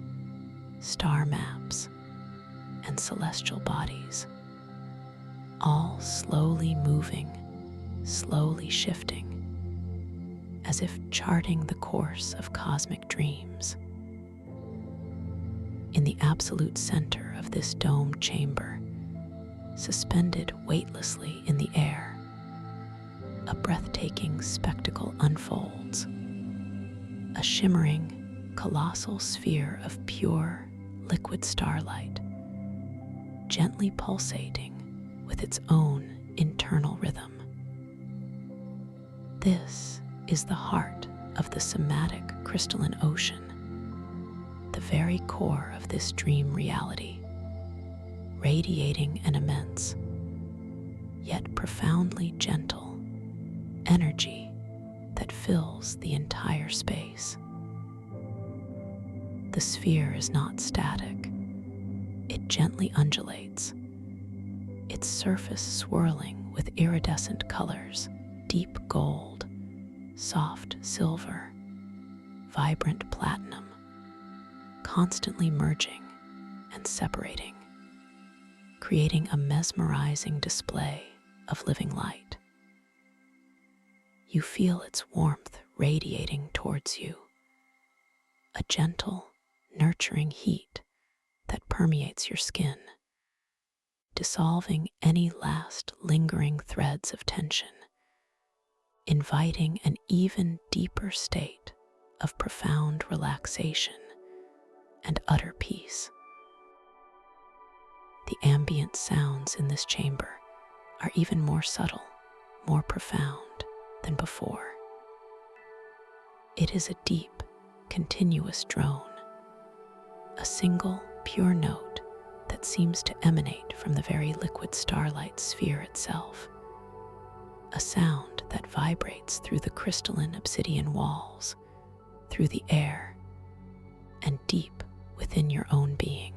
star maps, and celestial bodies, all slowly moving, slowly shifting, as if charting the course of cosmic dreams. In the absolute center of this domed chamber, suspended weightlessly in the air, a breathtaking spectacle unfolds. A shimmering, colossal sphere of pure, liquid starlight, gently pulsating with its own internal rhythm. This is the heart of the somatic crystalline ocean, the very core of this dream reality, radiating an immense, yet profoundly gentle, energy that fills the entire space. The sphere is not static. It gently undulates, its surface swirling with iridescent colors, deep gold, soft silver, vibrant platinum, constantly merging and separating, creating a mesmerizing display of living light. You feel its warmth radiating towards you, a gentle, nurturing heat that permeates your skin, dissolving any last lingering threads of tension, inviting an even deeper state of profound relaxation and utter peace. The ambient sounds in this chamber are even more subtle, more profound than before. It is a deep, continuous drone, a single, pure note that seems to emanate from the very liquid starlight sphere itself, a sound that vibrates through the crystalline obsidian walls, through the air, and deep within your own being.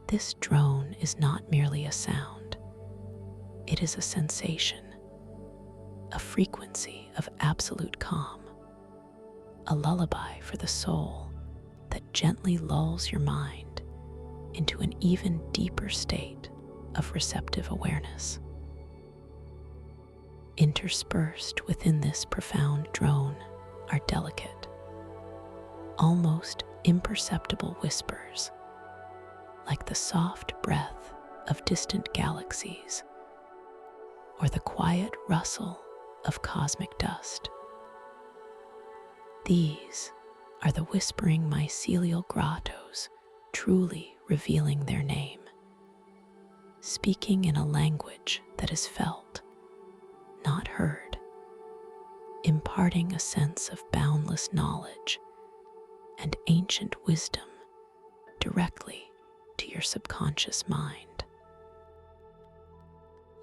This drone is not merely a sound, it is a sensation, a frequency of absolute calm, a lullaby for the soul that gently lulls your mind into an even deeper state of receptive awareness. Interspersed within this profound drone are delicate, almost imperceptible whispers, like the soft breath of distant galaxies or the quiet rustle of cosmic dust. These are the whispering mycelial grottos, truly revealing their name, speaking in a language that is felt, not heard, imparting a sense of boundless knowledge and ancient wisdom directly to your subconscious mind.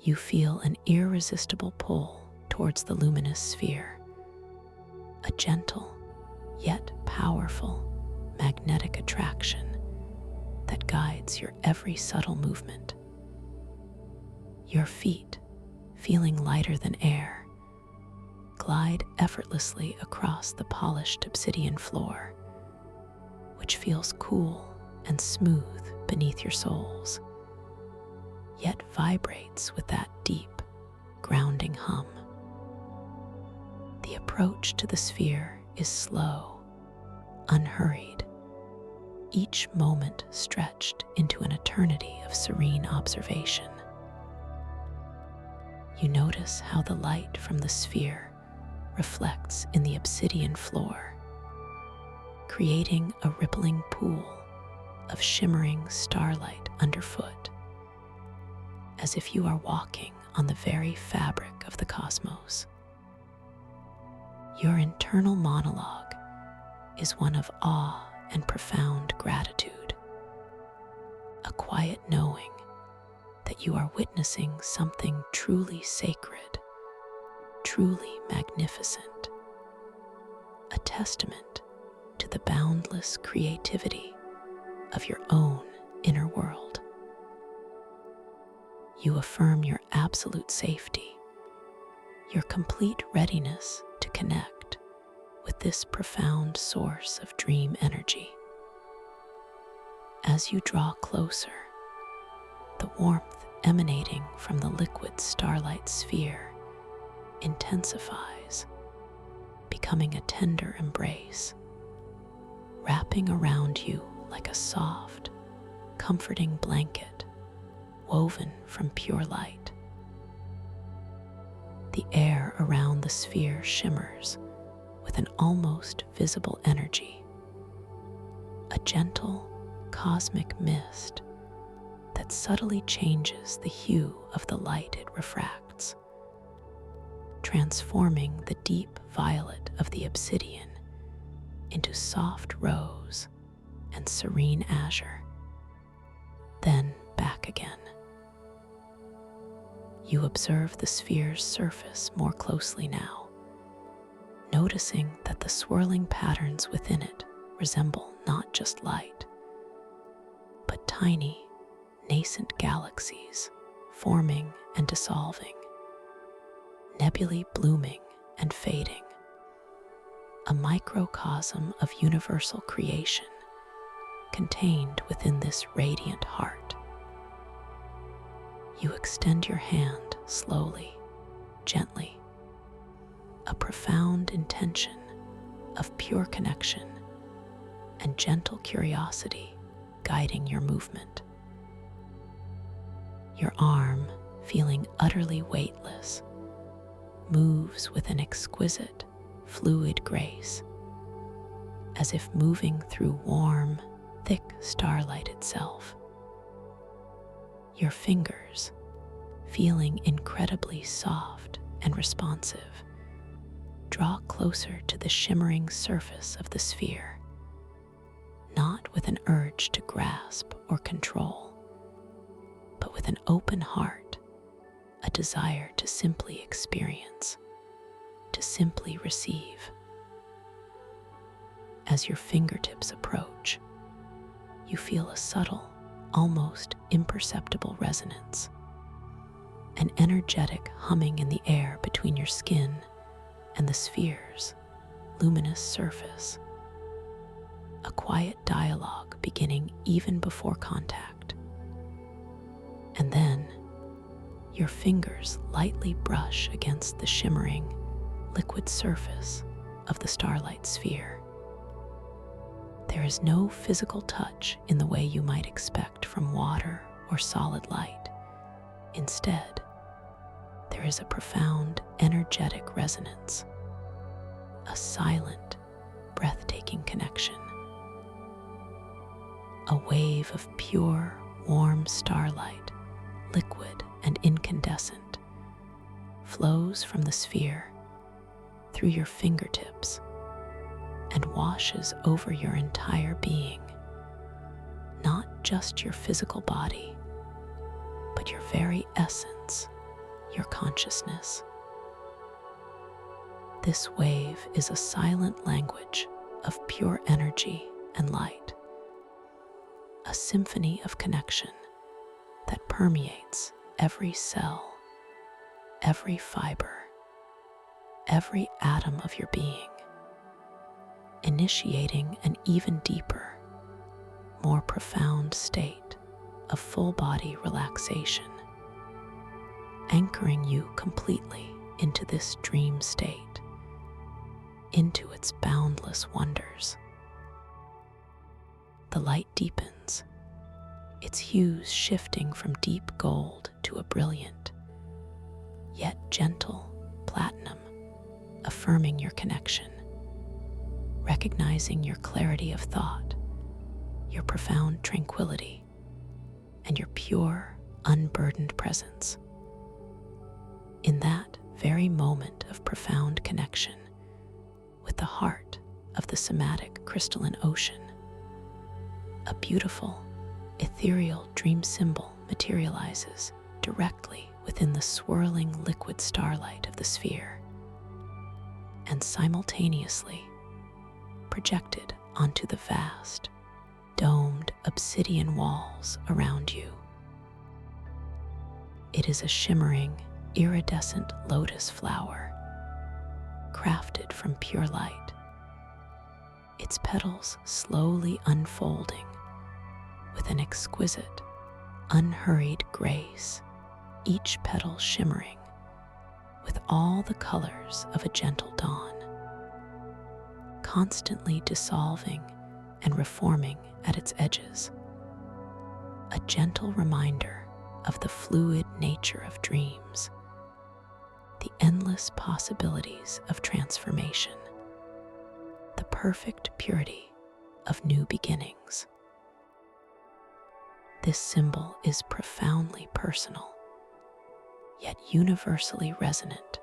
You feel an irresistible pull towards the luminous sphere, a gentle yet powerful magnetic attraction that guides your every subtle movement. Your feet, feeling lighter than air, glide effortlessly across the polished obsidian floor, which feels cool and smooth beneath your soles, yet vibrates with that deep, grounding hum. The approach to the sphere is slow, unhurried, each moment stretched into an eternity of serene observation. You notice how the light from the sphere reflects in the obsidian floor, creating a rippling pool of shimmering starlight underfoot. as if you are walking on the very fabric of the cosmos. Your internal monologue is one of awe and profound gratitude, a quiet knowing that you are witnessing something truly sacred, truly magnificent, a testament to the boundless creativity of your own inner world. You affirm your absolute safety, your complete readiness to connect with this profound source of dream energy. As you draw closer, the warmth emanating from the liquid starlight sphere intensifies, becoming a tender embrace, wrapping around you like a soft, comforting blanket woven from pure light. The air around the sphere shimmers with an almost visible energy, a gentle cosmic mist that subtly changes the hue of the light it refracts, transforming the deep violet of the obsidian into soft rose and serene azure, then back again. You observe the sphere's surface more closely now, noticing that the swirling patterns within it resemble not just light, but tiny, nascent galaxies forming and dissolving, nebulae blooming and fading, a microcosm of universal creation contained within this radiant heart. You extend your hand slowly, gently, a profound intention of pure connection and gentle curiosity guiding your movement. Your arm, feeling utterly weightless, moves with an exquisite, fluid grace, as if moving through warm, thick starlight itself. Your fingers, feeling incredibly soft and responsive, draw closer to the shimmering surface of the sphere, not with an urge to grasp or control, but with an open heart, a desire to simply experience, to simply receive. As your fingertips approach, you feel a subtle, almost imperceptible resonance, an energetic humming in the air between your skin and the sphere's luminous surface, a quiet dialogue beginning even before contact. And then, your fingers lightly brush against the shimmering, liquid surface of the starlight sphere. There is no physical touch in the way you might expect from water or solid light. Instead, there is a profound, energetic resonance, a silent, breathtaking connection. A wave of pure, warm starlight, liquid and incandescent, flows from the sphere through your fingertips and washes over your entire being, not just your physical body, but your very essence, your consciousness. This wave is a silent language of pure energy and light, a symphony of connection that permeates every cell, every fiber, every atom of your being, initiating an even deeper, more profound state of full-body relaxation, anchoring you completely into this dream state, into its boundless wonders. The light deepens, its hues shifting from deep gold to a brilliant, yet gentle platinum, affirming your connection, recognizing your clarity of thought, your profound tranquility, and your pure, unburdened presence. In that very moment of profound connection with the heart of the somatic crystalline ocean, a beautiful, ethereal dream symbol materializes directly within the swirling liquid starlight of the sphere, and simultaneously projected onto the vast, domed obsidian walls around you. It is a shimmering, iridescent lotus flower, crafted from pure light, its petals slowly unfolding with an exquisite, unhurried grace, each petal shimmering with all the colors of a gentle dawn, constantly dissolving and reforming at its edges, a gentle reminder of the fluid nature of dreams, the endless possibilities of transformation, the perfect purity of new beginnings. This symbol is profoundly personal, yet universally resonant,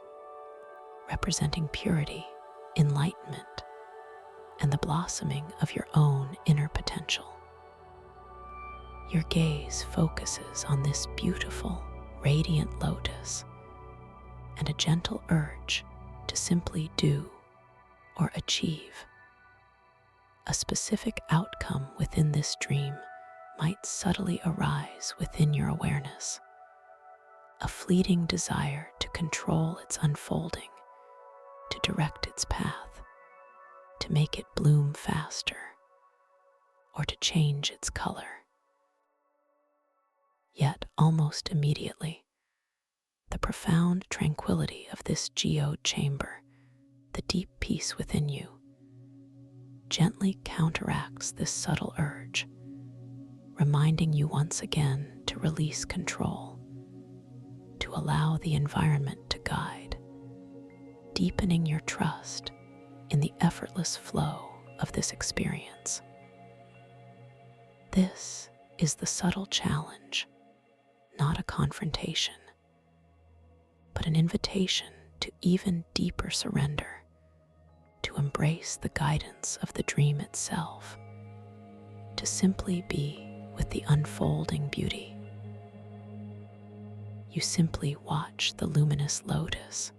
representing purity, enlightenment, and the blossoming of your own inner potential. Your gaze focuses on this beautiful, radiant lotus, and a gentle urge to simply do or achieve. A specific outcome within this dream might subtly arise within your awareness, a fleeting desire to control its unfolding, to direct its path, to make it bloom faster, or to change its color. Yet almost immediately, the profound tranquility of this geode chamber, the deep peace within you, gently counteracts this subtle urge, reminding you once again to release control, to allow the environment to guide, deepening your trust in the effortless flow of this experience. This is the subtle challenge, not a confrontation, but an invitation to even deeper surrender, to embrace the guidance of the dream itself, to simply be with the unfolding beauty. You simply watch the luminous lotus,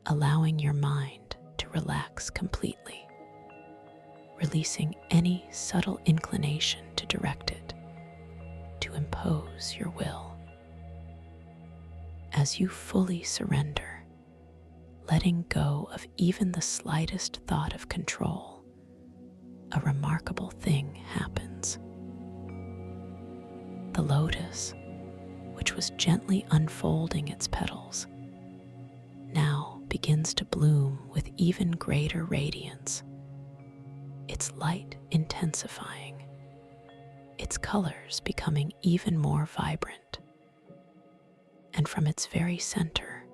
allowing your mind to relax completely, releasing any subtle inclination to direct it, to impose your will. As you fully surrender, letting go of even the slightest thought of control, a remarkable thing happens. The lotus, which was gently unfolding its petals, now begins to bloom with even greater radiance, its light intensifying, its colors becoming even more vibrant. And from its very center,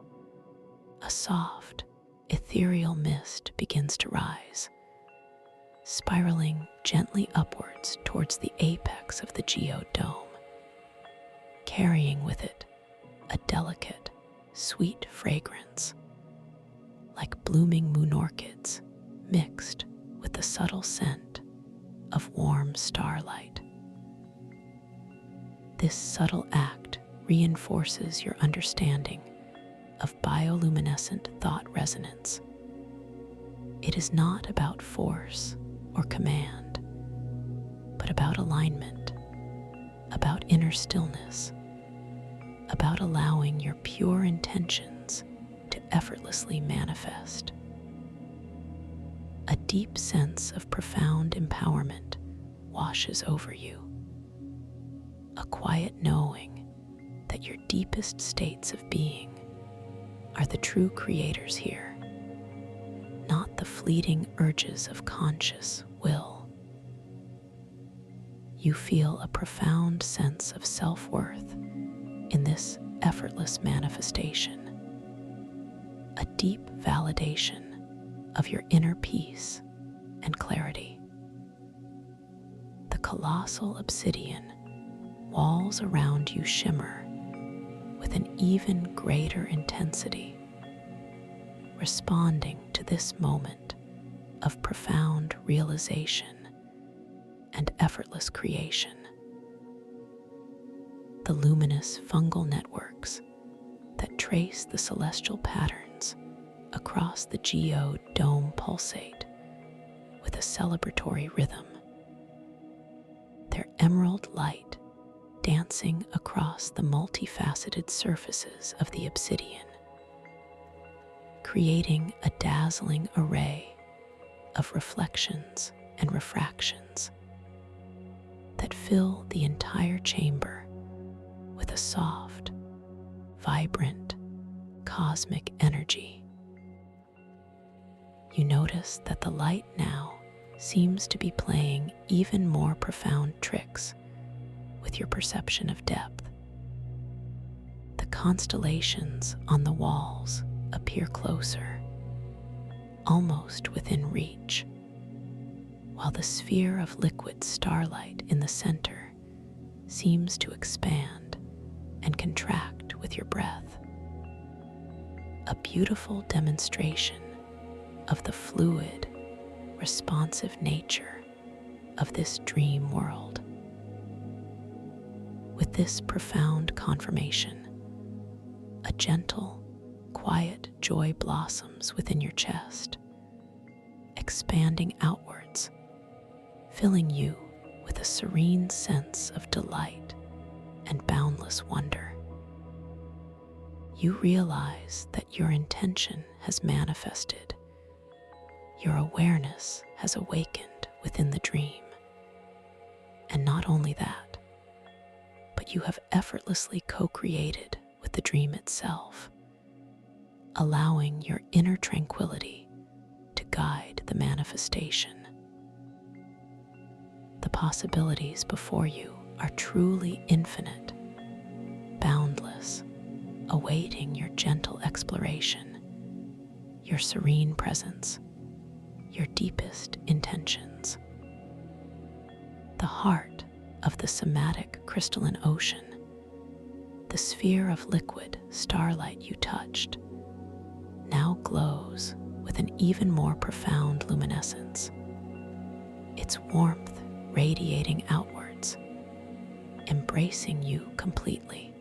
a soft, ethereal mist begins to rise, spiraling gently upwards towards the apex of the geode dome, carrying with it a delicate, sweet fragrance, like blooming moon orchids mixed with the subtle scent of warm starlight. This subtle act reinforces your understanding of bioluminescent thought resonance. It is not about force or command, but about alignment, about inner stillness, about allowing your pure intentions to effortlessly manifest. A deep sense of profound empowerment washes over you, a quiet knowing that your deepest states of being are the true creators here, not the fleeting urges of conscious will. You feel a profound sense of self-worth in this effortless manifestation, a deep validation of your inner peace and clarity. The colossal obsidian walls around you shimmer with an even greater intensity, responding to this moment of profound realization and effortless creation. The luminous fungal networks that trace the celestial patterns across the geode dome pulsate with a celebratory rhythm, their emerald light dancing across the multifaceted surfaces of the obsidian, creating a dazzling array of reflections and refractions that fill the entire chamber with a soft, vibrant, cosmic energy. You notice that the light now seems to be playing even more profound tricks with your perception of depth. The constellations on the walls appear closer, almost within reach, while the sphere of liquid starlight in the center seems to expand and contract with your breath. A beautiful demonstration of the fluid, responsive nature of this dream world. With this profound confirmation, a gentle, quiet joy blossoms within your chest, expanding outwards, filling you with a serene sense of delight and boundless wonder. You realize that your intention has manifested. Your awareness has awakened within the dream. And not only that, but you have effortlessly co-created with the dream itself, allowing your inner tranquility to guide the manifestation. The possibilities before you are truly infinite, boundless, awaiting your gentle exploration, your serene presence, your deepest intentions. The heart of the somatic crystalline ocean, the sphere of liquid starlight you touched, now glows with an even more profound luminescence, its warmth radiating outwards, embracing you completely,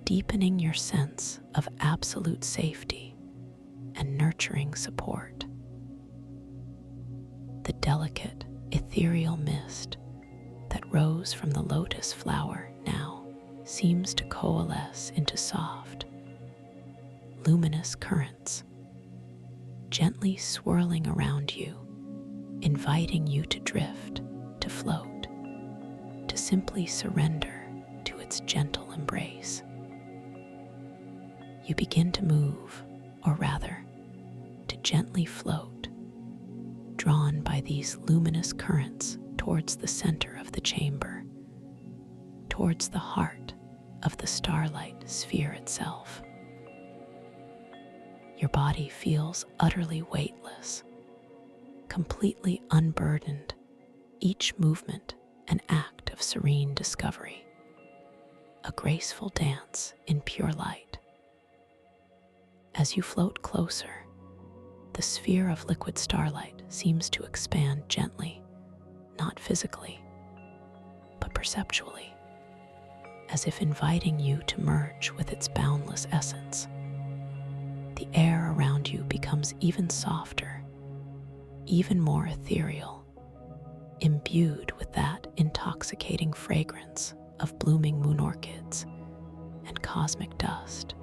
deepening your sense of absolute safety and nurturing support. The delicate, ethereal mist that rose from the lotus flower now seems to coalesce into soft, luminous currents, gently swirling around you, inviting you to drift, to float, to simply surrender to its gentle embrace. You begin to move, or rather, to gently float, drawn by these luminous currents towards the center of the chamber, towards the heart of the starlight sphere itself. Your body feels utterly weightless, completely unburdened, each movement an act of serene discovery, a graceful dance in pure light. As you float closer, the sphere of liquid starlight seems to expand gently, not physically, but perceptually, as if inviting you to merge with its boundless essence. The air around you becomes even softer, even more ethereal, imbued with that intoxicating fragrance of blooming moon orchids and cosmic dust,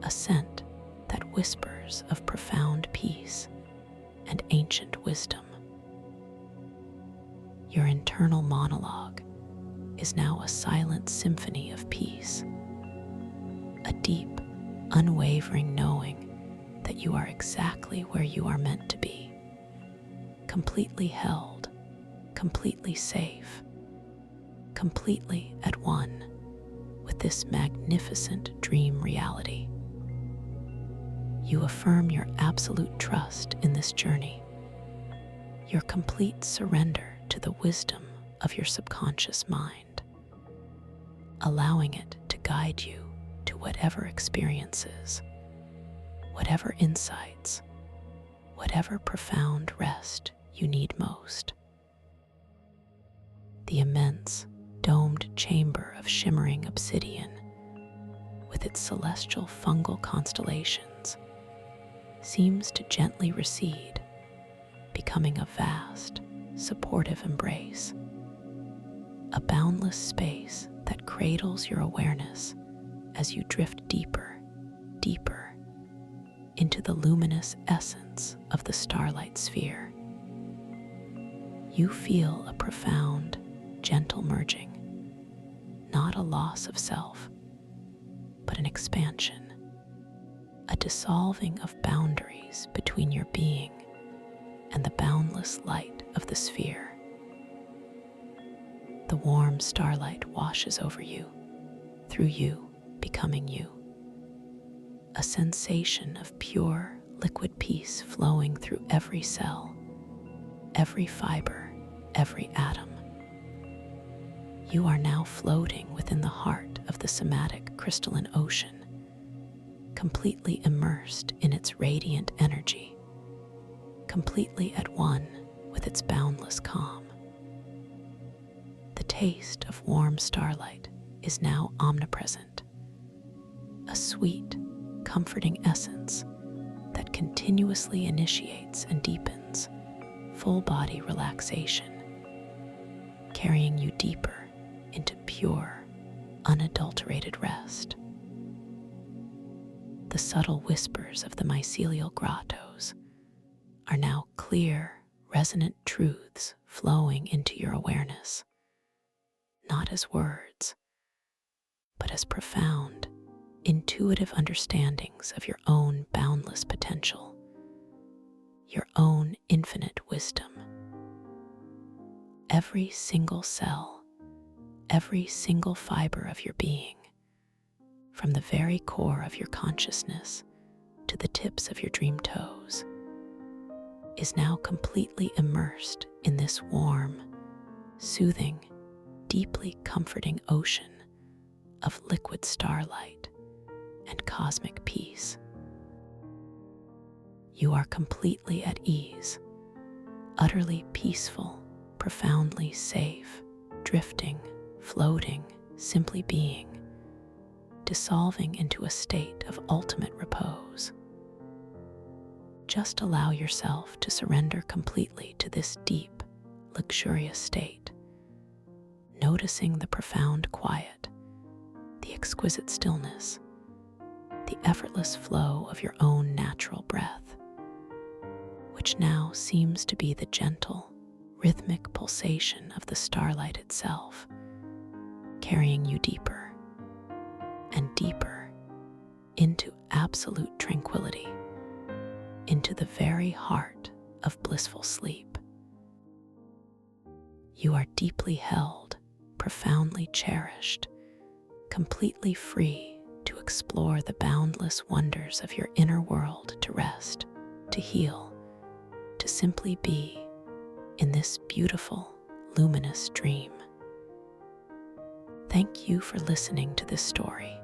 a scent that whispers of profound peace and ancient wisdom. Your internal monologue is now a silent symphony of peace, a deep, unwavering knowing that you are exactly where you are meant to be, completely held, completely safe, completely at one with this magnificent dream reality. You affirm your absolute trust in this journey, your complete surrender to the wisdom of your subconscious mind. allowing it to guide you to whatever experiences, whatever insights, whatever profound rest you need most. The immense, domed chamber of shimmering obsidian, with its celestial fungal constellations, seems to gently recede, becoming a vast, supportive embrace, a boundless space that cradles your awareness as you drift deeper, deeper into the luminous essence of the starlight sphere. You feel a profound, gentle merging, not a loss of self, but an expansion, a dissolving of boundaries between your being and the boundless light of the sphere. The warm starlight washes over you, through you, becoming you. A sensation of pure, liquid peace flowing through every cell, every fiber, every atom. You are now floating within the heart of the somatic crystalline ocean, completely immersed in its radiant energy, completely at one with its boundless calm. The taste of warm starlight is now omnipresent, a sweet, comforting essence that continuously initiates and deepens full body relaxation, carrying you deeper into pure, unadulterated rest. The subtle whispers of the mycelial grottos are now clear, resonant truths flowing into your awareness, not as words, but as profound, intuitive understandings of your own boundless potential, your own infinite wisdom. Every single cell, every single fiber of your being, from the very core of your consciousness to the tips of your dream toes, is now completely immersed in this warm, soothing, deeply comforting ocean of liquid starlight and cosmic peace. You are completely at ease, utterly peaceful, profoundly safe, drifting, floating, simply being, dissolving into a state of ultimate repose. Just allow yourself to surrender completely to this deep, luxurious state, noticing the profound quiet, the exquisite stillness, the effortless flow of your own natural breath, which now seems to be the gentle, rhythmic pulsation of the starlight itself, carrying you deeper and deeper into absolute tranquility, into the very heart of blissful sleep. You are deeply held, profoundly cherished, completely free to explore the boundless wonders of your inner world, to rest, to heal, to simply be in this beautiful, luminous dream. Thank you for listening to this story.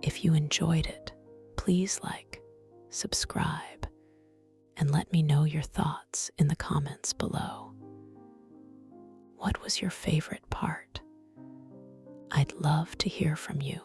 If you enjoyed it, please like, subscribe, and let me know your thoughts in the comments below. What was your favorite part? I'd love to hear from you.